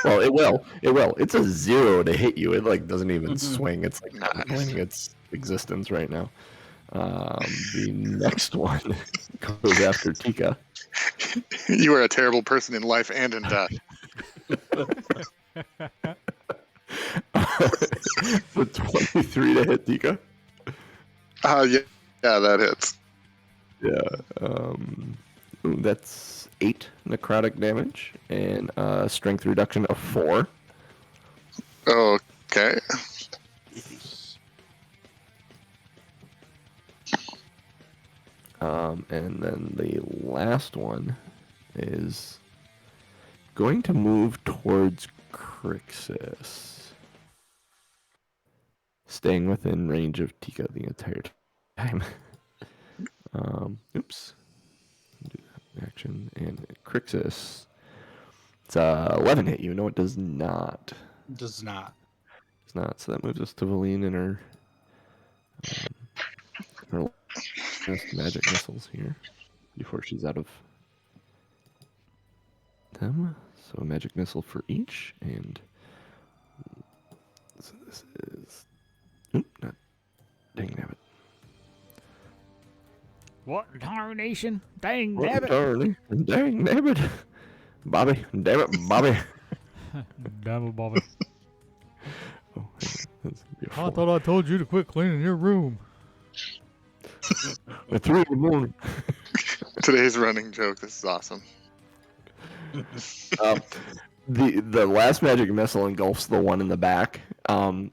Well, it will. It will. It's a 0 to hit you. It like doesn't even swing. It's like not contemplating its existence right now. The next one goes after Tika. You are a terrible person in life and in death. For 23 to hit Tika. Yeah, that hits. Yeah. Ooh, that's 8 necrotic damage and strength reduction of 4. Okay. And then the last one is going to move towards Krixis. Staying within range of Tika the entire time. Oops. Do that action and Krixis. It's 11 hit you. No, it does not. Does not. It's not. So that moves us to Valine and her last magic missiles here before she's out of them. So a magic missile for each, and so this is not dang nabbit. What tarnation? Dang What nabbit. dang nabbit. Bobby, damn it, Bobby. Damn it, Bobby. Oh, that's I thought I told you to quit cleaning your room. At 3 in the morning. Today's running joke. This is awesome. The last magic missile engulfs the one in the back, and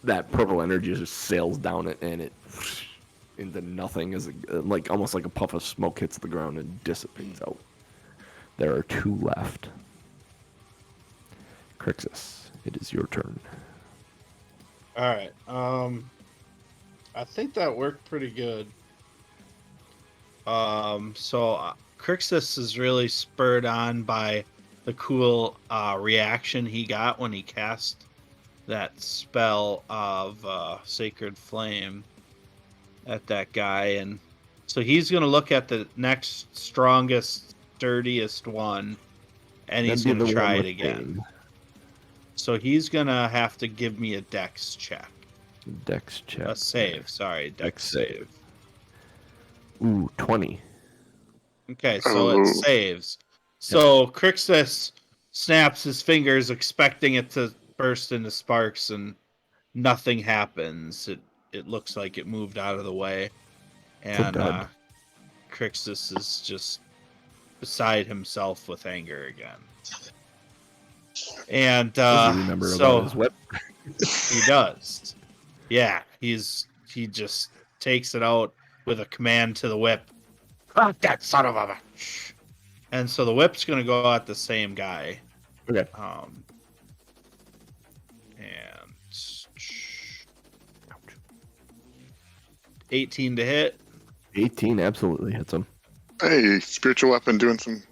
that purple energy just sails down it, and it into nothing as like almost like a puff of smoke hits the ground and dissipates out. There are 2 left. Krixis, it is your turn. All right. I think that worked pretty good. So Krixis is really spurred on by the cool reaction he got when he cast that spell of Sacred Flame at that guy, and so he's gonna look at the next strongest, sturdiest one, and he's That'd be gonna the try one it with again. pain. So he's gonna have to give me a dex check. Dex check. A save, sorry, dex save. Ooh, 20. Okay, so it saves. So Krixis snaps his fingers, expecting it to burst into sparks, and nothing happens. It looks like it moved out of the way, and Krixis is just beside himself with anger again. And Does he remember so about his whip? he does. Yeah, he just takes it out with a command to the whip. Fuck that son of a bitch. And so the whip's gonna go at the same guy. Okay. And 18 to hit. 18 absolutely hits him. Hey, spiritual weapon doing some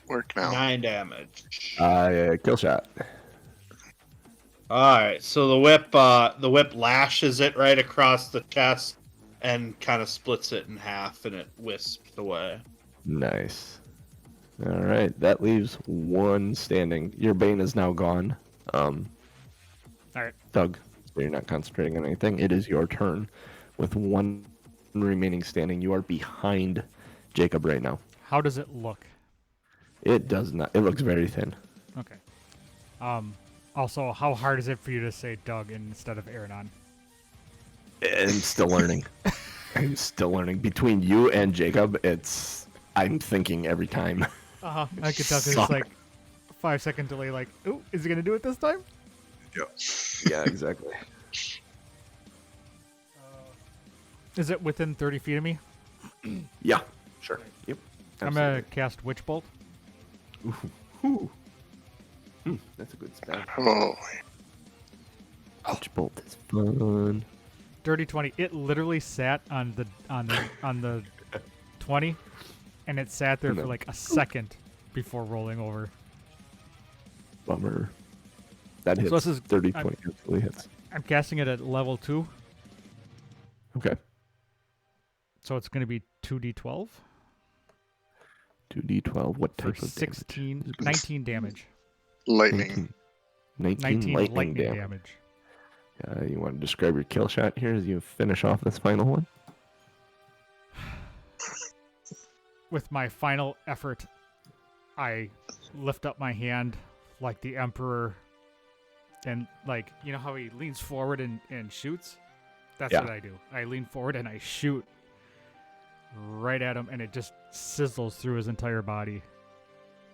work now. 9 damage. Kill shot. All right, so the whip lashes it right across the chest and kind of splits it in half, and it wisps away. Nice. All right, that leaves 1 standing. Your bane is now gone. All right, Doug, so you're not concentrating on anything. It is your turn. With 1 remaining standing, you are behind Jacob right now. how does it look? It does not. It looks very thin. Okay. Also, how hard is it for you to say Doug instead of Aaronon? I'm still learning. I'm still learning. Between you and Jacob, I'm thinking every time. I could tell because it's like 5-second delay. Like, ooh, is he gonna do it this time? Yeah, exactly. Is it within 30 feet of me? Yeah, sure. Yep. I'm gonna cast Witch Bolt. Ooh. That's a good spell. Oh, Witch bolt is fun. Dirty 20. It literally sat on the 20, and it sat there for like a second before rolling over. Bummer. That hits. So this is 30, 20 absolutely hits. I'm casting it at level 2, Okay. so it's gonna be 2d12 2d12. What for type of 16, damage? 19 damage. lightning. 19 lightning damage. You want to describe your kill shot here as you finish off this final one? With my final effort, I lift up my hand like the Emperor, and like, you know how he leans forward and shoots? That's Yeah. what I do. I lean forward and I shoot right at him, and it just sizzles through his entire body.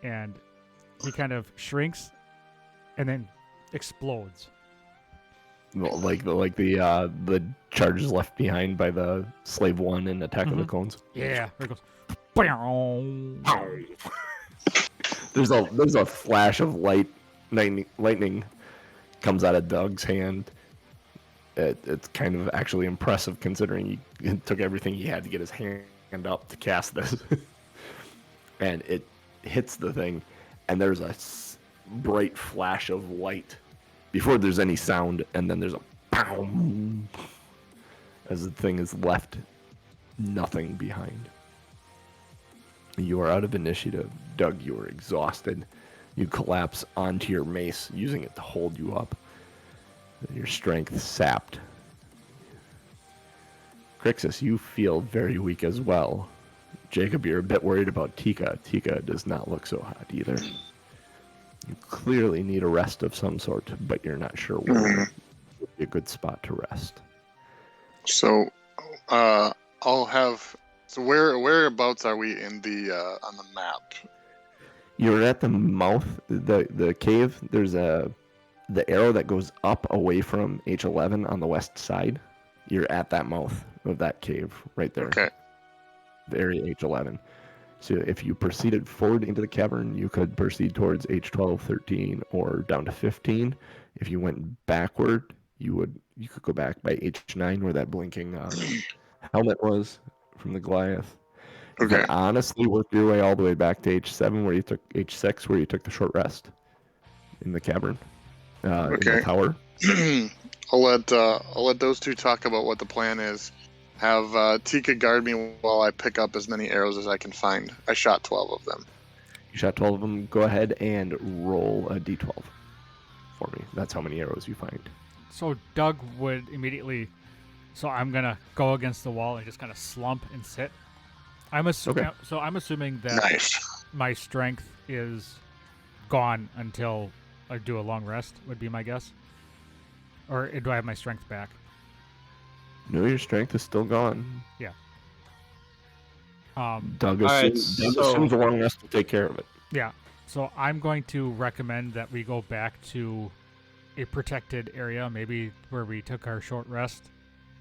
And he kind of shrinks and then explodes. Well, like the charges left behind by the Slave 1 in Attack of the Clones. Yeah, there it goes. Boing. There's a flash of lightning comes out of Doug's hand, It's kind of actually impressive considering he took everything he had to get his hand up to cast this. And it hits the thing, and there's a bright flash of light before there's any sound, and then there's a pow as the thing is left nothing behind. You are out of initiative. Doug, you are exhausted. You collapse onto your mace, using it to hold you up. Your strength sapped. Krixis, you feel very weak as well. Jacob, you're a bit worried about Tika. Tika does not look so hot either. You clearly need a rest of some sort, but you're not sure where would be a good spot to rest. So, I'll have. So whereabouts are we in the on the map? You're at the mouth, the cave. There's the arrow that goes up away from H11 on the west side. You're at that mouth of that cave right there. Okay. The area H11. So if you proceeded forward into the cavern, you could proceed towards H12, 13, or down to 15. If you went backward, you could go back by H9 where that blinking helmet was from the Goliath. You Okay. could honestly work your way all the way back to H7 where you took H6 where you took the short rest in the cavern, in the tower. I'll let those two talk about what the plan is. Have Tika guard me while I pick up as many arrows as I can find. I shot 12 of them. You shot 12 of them. Go ahead and roll a d12 for me. That's how many arrows you find. So Doug would immediately. So I'm gonna go against the wall and just kind of slump and sit. So I'm assuming that Nice. my strength is gone until I do a long rest. Would be my guess. Or do I have my strength back? No, your strength is still gone. Yeah. Doug right, assumes a long rest will take care of it. Yeah. So I'm going to recommend that we go back to a protected area, maybe where we took our short rest,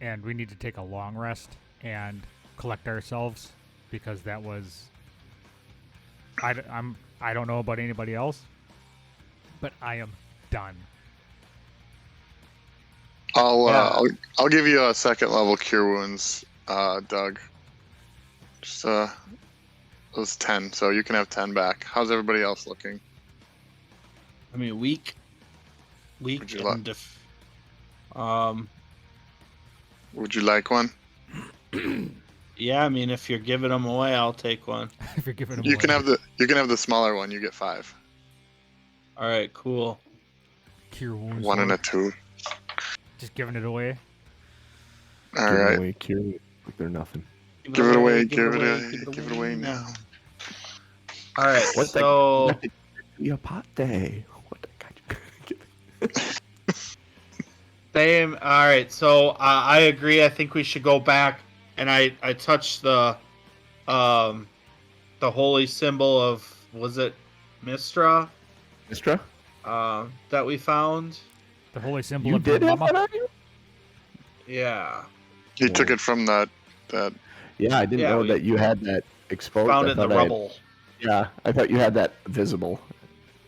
and we need to take a long rest and collect ourselves, because that was. I don't know about anybody else, but I am done. I'll give you a second level cure wounds, Doug. Just it was 10, so you can have 10 back. How's everybody else looking? I mean, weak. Would you And Would you like one? yeah, I mean, if you're giving them away, I'll take one. If you're giving them You away. can have the smaller one. You get 5. All right, cool. Cure wounds. 1 and a Lord. 2. Just giving it away. All Give right. away, cure, like they're nothing. Give it away. Give it away now. All right, What so Be a pot day. What the same. All right, so I agree. I think we should go back, and I touched the holy symbol of, was it Mistra? Mistra? That we found. The holy symbol You of your did have mama. that on you? Yeah, He took it from that. Yeah, I didn't Yeah, know we that you had that exposed. found I it in the thought I had- rubble. Yeah, I thought you had that visible.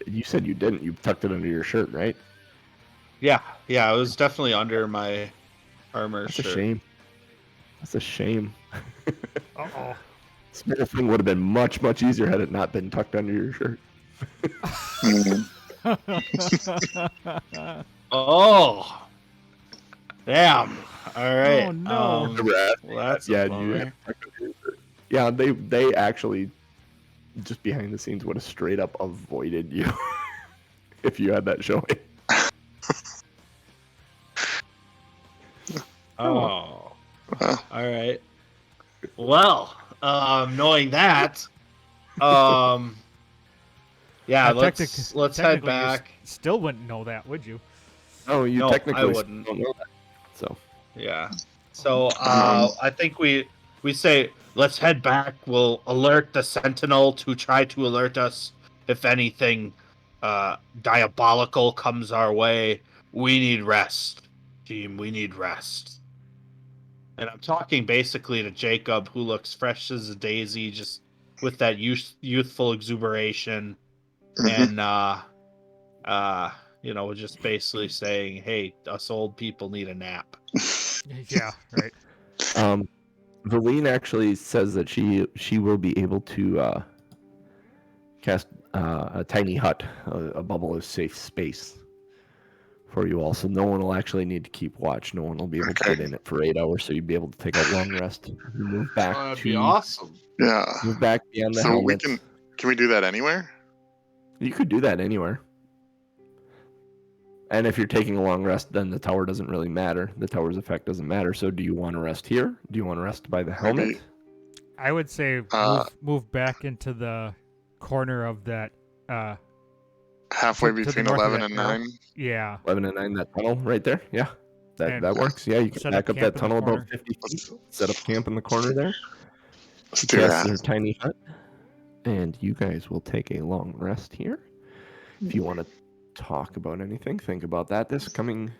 You said you didn't. You tucked it under your shirt, right? Yeah, it was definitely under my armor That's shirt. a shame. That's a shame. Uh-oh. This little thing would have been much, much easier had it not been tucked under your shirt. Oh, damn! All right. Oh, no. Well, that's Yeah, a you bummer. had it tucked under your shirt. Yeah, they actually just behind the scenes would have straight up avoided you if you had that showing. Oh, Well, all right. Well, knowing that, yeah, let's head technically you back. Still wouldn't know that, would you? Oh, you No, I technically wouldn't. don't know that. So Yeah. So I think we say let's head back. We'll alert the sentinel to try to alert us if anything diabolical comes our way. We need rest, team. We need rest. And I'm talking basically to Jacob, who looks fresh as a daisy, just with that youthful exuberation. mhm. And just basically saying, hey, us old people need a nap. Yeah, right. Valine actually says that she will be able to cast a tiny hut. A bubble is safe space for you all, so no one will actually need to keep watch. No one will be able to get in it for 8 hours, so you'd be able to take a long rest. You move back That'd be awesome. Yeah. Move back beyond the So helmets. can we do that anywhere? You could do that anywhere. And if you're taking a long rest, then the tower doesn't really matter. The tower's effect doesn't matter. So do you want to rest here? Do you want to rest by the helmet? Maybe. I would say move back into the corner of that. Halfway to the between north of 11 that and arrow. 9. Yeah. 11 and 9, that tunnel right there? Yeah. And That works. Yeah, you can set back up up that camp in the tunnel about corner. 50 feet. Set up camp in the corner there. Let's do Cast that. their tiny hut. And you guys will take a long rest here. If you want to talk about anything, think about that this coming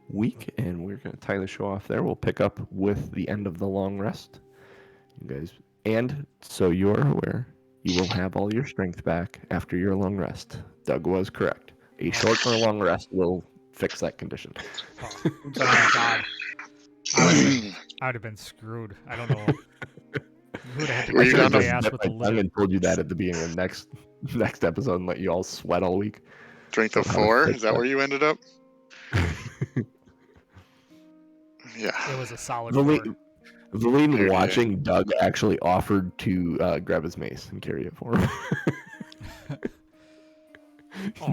week. And we're going to tie the show off there. We'll pick up with the end of the long rest. You guys, and so you're aware, you will have all your strength back after your long rest. Doug was correct. A short or long rest will fix that condition. Oh God. I would have been screwed. I don't know. Who would have Were had you to down my to- ass with the I litter? told you that at the beginning of next episode and let you all sweat all week. Strength of How to 4? fix Is that that. where you ended up? Yeah. It was a solid Valine, 4. Valine Yeah. watching Doug actually offered to grab his mace and carry it for him.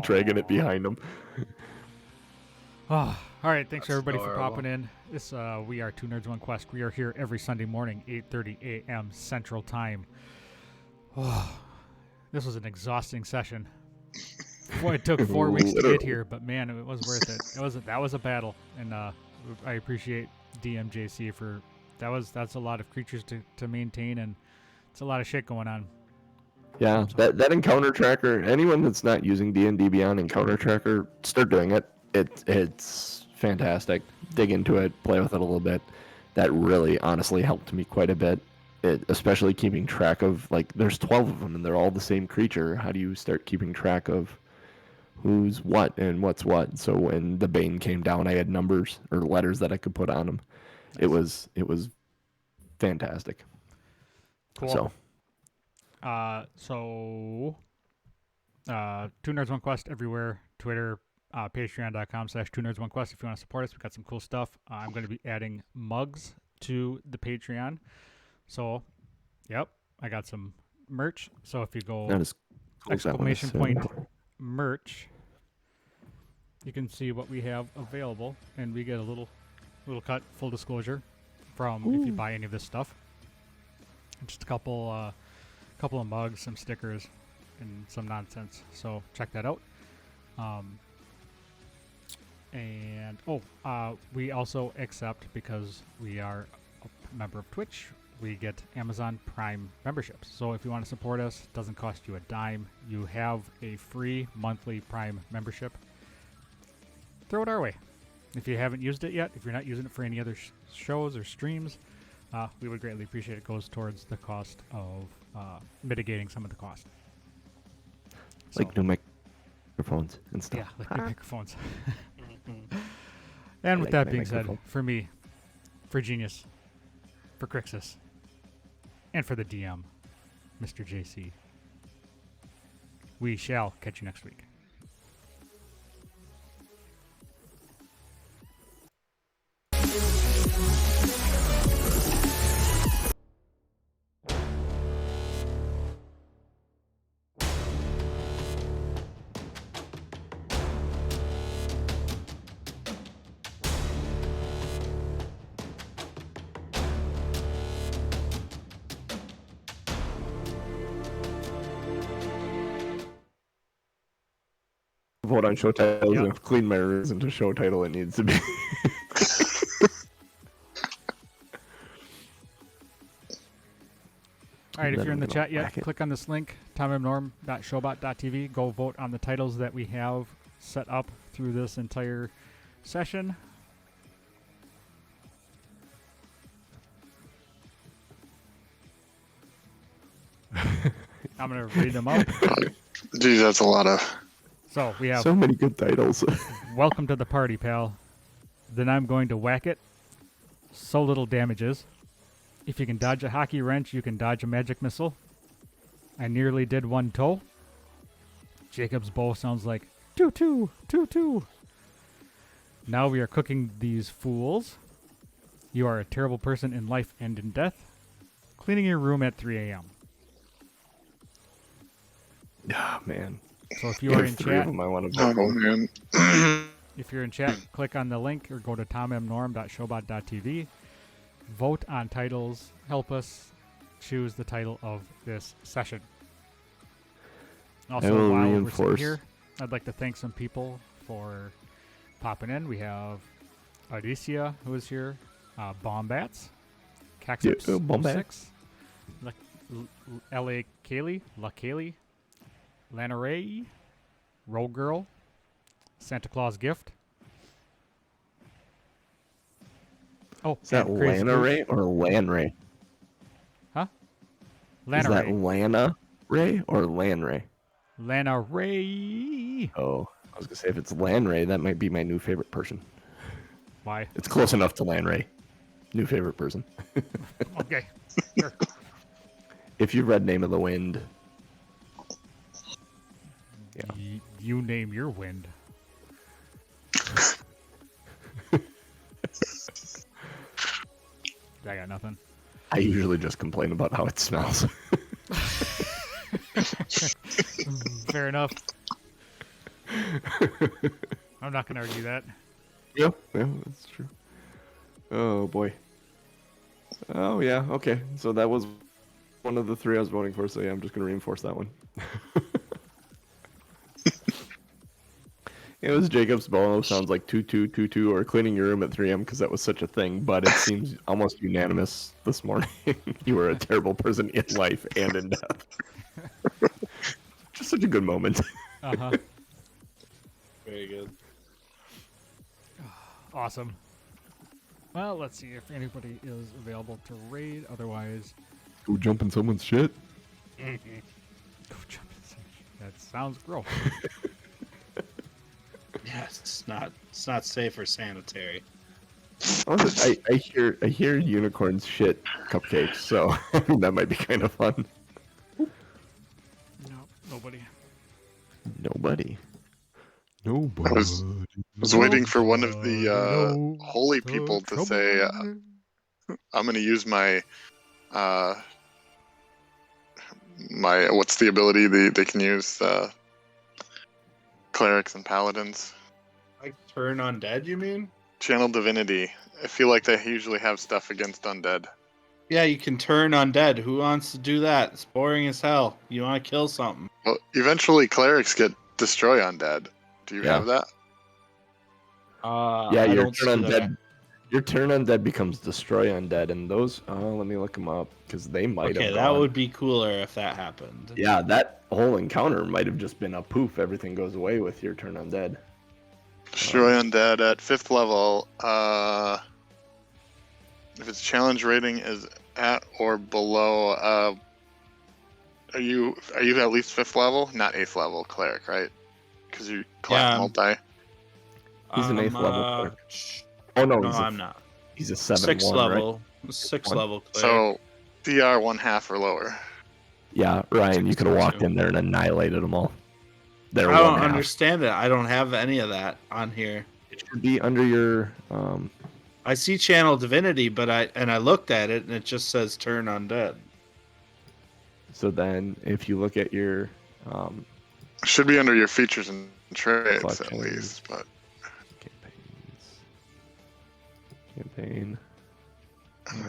Dragging it behind him. Oh, all right. Thanks That's everybody for adorable. popping in. We are Two Nerds One Quest. We are here every Sunday morning, 8:30 a.m. Central Time. Oh, this was an exhausting session. Boy, it took 4 weeks to get Literally. here, but man, it was worth it. That was a battle, and I appreciate DMJC for that's a lot of creatures to maintain, and it's a lot of shit going on. Yeah, that encounter tracker, anyone that's not using D&D Beyond encounter tracker, start doing it. It's fantastic. Dig into it, play with it a little bit. That really honestly helped me quite a bit. Especially keeping track of, like, there's 12 of them and they're all the same creature. How do you start keeping track of who's what and what's what? So when the Bane came down, I had numbers or letters that I could put on them. It was fantastic. Cool. So, Two Nerds One Quest everywhere. Twitter, patreon.com/2nerds1quest. If you want to support us, we got some cool stuff. I'm going to be adding mugs to the Patreon. So, yep, I got some merch. So if you go Not as cool as that one is, exclamation point merch, you can see what we have available, and we get a little cut. Full disclosure, from if you buy any of this stuff. Just a couple of mugs, some stickers, and some nonsense. So check that out. We also accept, because we are a member of Twitch, we get Amazon Prime memberships. So if you want to support us, it doesn't cost you a dime. You have a free monthly Prime membership. Throw it our way. If you haven't used it yet, if you're not using it for any other shows or streams, we would greatly appreciate it. It goes towards the cost of mitigating some of the cost. like new microphones and stuff. Yeah, like new microphones. And with like that my being said, microphone. for me, for Genius, for Krixis, and for the DM, Mr. JC, we shall catch you next week. Vote on show titles. Yep. If Clean Mirror isn't a show title, it needs to be. All right, if Then you're in I'm the gonna chat yet, whack it. click on this link, tomandnorm.showbot.tv. Go vote on the titles that we have set up through this entire session. I'm going to read them out. Geez, that's a lot of So we have So many good titles. Welcome to the Party, Pal. Then I'm going to whack it. So little damages. If you can dodge a hockey wrench, you can dodge a magic missile. I nearly did one toe. Jacob's bow sounds like toot-toot, toot-toot. Now we are cooking these fools. You are a terrible person in life and in death. Cleaning your room at 3 a.m. Ah, man. So if you are in Three of chat, them I want to Oh vote. man. if you're in chat, click on the link or go to tommnorm.showbot.tv. Vote on titles. Help us choose the title of this session. Also, will while we're reinforce- sitting here, I'd like to thank some people for popping in. We have Odyssia, who is here. Bombats. Caxups Bombat. 6. L.A. Kaylee. La Kaylee. Lana Ray. Roll Girl. Santa Claus Gift. Oh, Is that and Crazy Lana Goose. Ray or Lan Ray? Huh? Is Lana that Ray. Lana Ray or Lan Ray? Lana Ray. Oh, I was gonna say if it's Lan Ray, that might be my new favorite person. Why? It's close enough to Lan Ray. New favorite person. Okay. Sure. If you read Name of the Wind, yeah. You name your wind. I got nothing. I usually just complain about how it smells. Fair enough. I'm not going to argue that. Yeah, that's true. Oh boy. Oh yeah, okay. So that was one of the three I was voting for. So yeah, I'm just gonna reinforce that one. It was Jacob's bow. Sounds like 2222 or cleaning your room at 3 a.m. because that was such a thing. But it seems almost unanimous this morning. You were a terrible person in life and in death. Just such a good moment. Uh-huh. Very good. Awesome. Well, let's see if anybody is available to raid. Otherwise, Go jump in someone's shit. go jump in some shit. That sounds gross. Yeah, it's not safe or sanitary. I hear unicorns shit cupcakes, so that might be kind of fun. No, nobody. Nobody. I was waiting for one of the holy people to say, I'm going to use my what's the ability they can use? Clerics and paladins. Like turn undead, you mean? Channel divinity. I feel like they usually have stuff against undead. Yeah, you can turn undead. Who wants to do that? It's boring as hell. You want to kill something. Well, eventually clerics get destroy undead. Do you have that? Yeah, I your don't turn see that. undead. Your turn undead becomes destroy undead, and those. Let me look them up because they might have. Okay, that would be cooler if that happened. Yeah, that whole encounter might have just been a poof. Everything goes away with your turn undead. Destroy undead at 5th level. If its challenge rating is at or below, are you at least 5th level? Not 8th level cleric, right? Because you collect multi. He's an 8th level cleric. Oh no, I'm not. He's a 7-1, 6th level. right? 6th level cleric. So, DR 1/2 or lower. Yeah, Ryan, you could have walked in there and annihilated them all. They're I don't 1/2. understand it. I don't have any of that on here. It should be under your. I see channel divinity, but I looked at it and it just says turn undead. So then, if you look at your. Should be under your features and traits at Collections. least, but Campaign.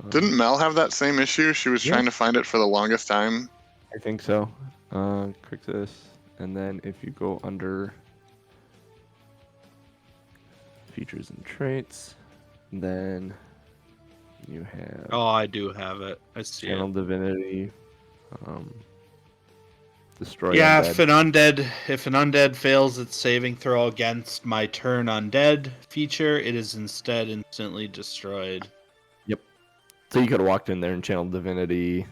didn't Mel have that same issue? She was Yeah. trying to find it for the longest time. I think so. Krixis, and then if you go under features and traits, then you have Oh, I do have it. I see channel it. divinity, destroy. Yeah, undead. if an undead fails its saving throw against my turn undead feature, it is instead instantly destroyed. So you could have walked in there and channeled divinity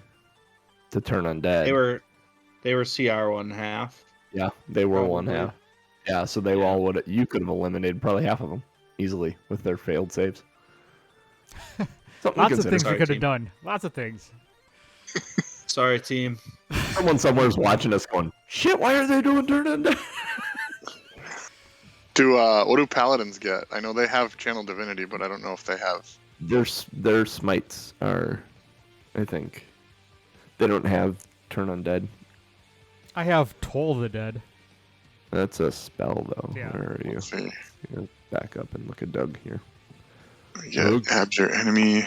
to turn undead. They were CR 1/2. Yeah, they were Probably. 1/2. Yeah, so they all would. You could have eliminated probably half of them easily with their failed saves. Something Lots to of things consider. we could have team. done. Lots of things. Sorry, team. Someone somewhere's watching us going, shit, why are they doing turn undead? What do paladins get? I know they have channel divinity, but I don't know if they have. Their smites are, I think, they don't have turn undead. I have Toll the Dead. That's a spell though. Yeah. Where are you? Let's see. Here, back up and look at Doug here. We get abjure enemy.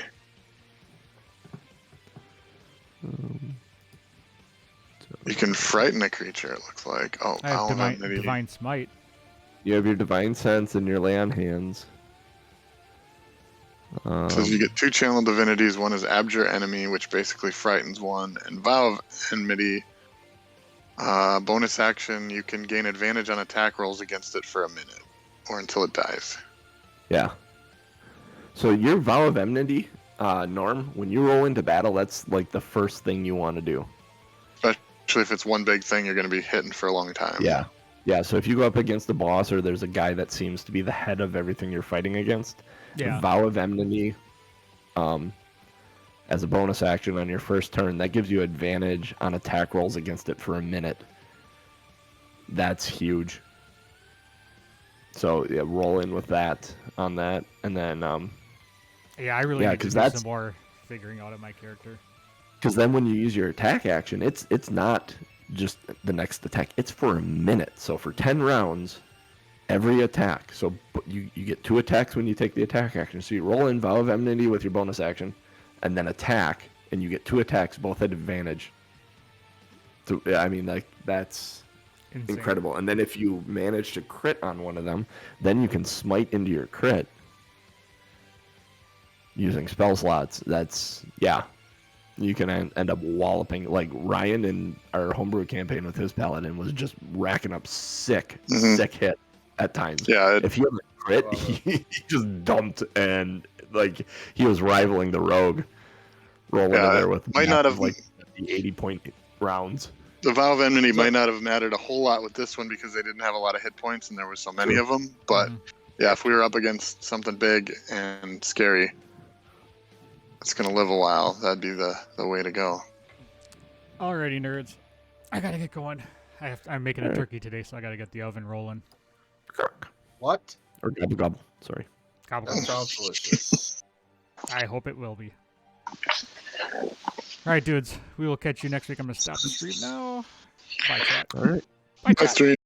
You can frighten a creature. It looks like. Oh, I have Owl Divine, Enmity. Divine Smite. You have your divine sense and your lay on hands. Says you get 2 channel divinities. One is abjure enemy, which basically frightens one, and vow of enmity. Bonus action, you can gain advantage on attack rolls against it for a minute, or until it dies. Yeah. So your vow of enmity, Norm, when you roll into battle, that's like the first thing you want to do. Especially if it's one big thing, you're going to be hitting for a long time. Yeah. Yeah, so if you go up against the boss or there's a guy that seems to be the head of everything you're fighting against, Yeah. vow of enmity, as a bonus action on your first turn, that gives you advantage on attack rolls against it for a minute. That's huge. So yeah, roll in with that on that, and then Yeah, I really Yeah, need to 'cause do that's- some more figuring out of my character. because then when you use your attack action, it's not just the next attack; it's for a minute. So for 10 rounds, every attack. So you get 2 attacks when you take the attack action. So you roll in vow of enmity with your bonus action, and then attack, and you get 2 attacks, both at advantage. So I mean, like that's Insane. incredible. And then if you manage to crit on one of them, then you can smite into your crit using spell slots. That's, yeah. You can end up walloping. Like Ryan in our homebrew campaign with his paladin was just racking up sick hit at times. Yeah, If he had a crit, he just dumped, and like he was rivaling the rogue rolling in there with might not have like 80-point rounds. the vow of enmity might not have mattered a whole lot with this one because they didn't have a lot of hit points and there were so many of them. But yeah, if we were up against something big and scary, it's gonna live a while. That'd be the way to go. Alrighty, nerds. I gotta get going. I'm making a turkey today, so I gotta get the oven rolling. What? Or gobble gobble. Sorry. Gobble, That gobble. sounds delicious. I hope it will be. Alright, dudes. We will catch you next week. I'm gonna stop the stream now. Bye, chat. All right. Bye, Bye, chat. stream.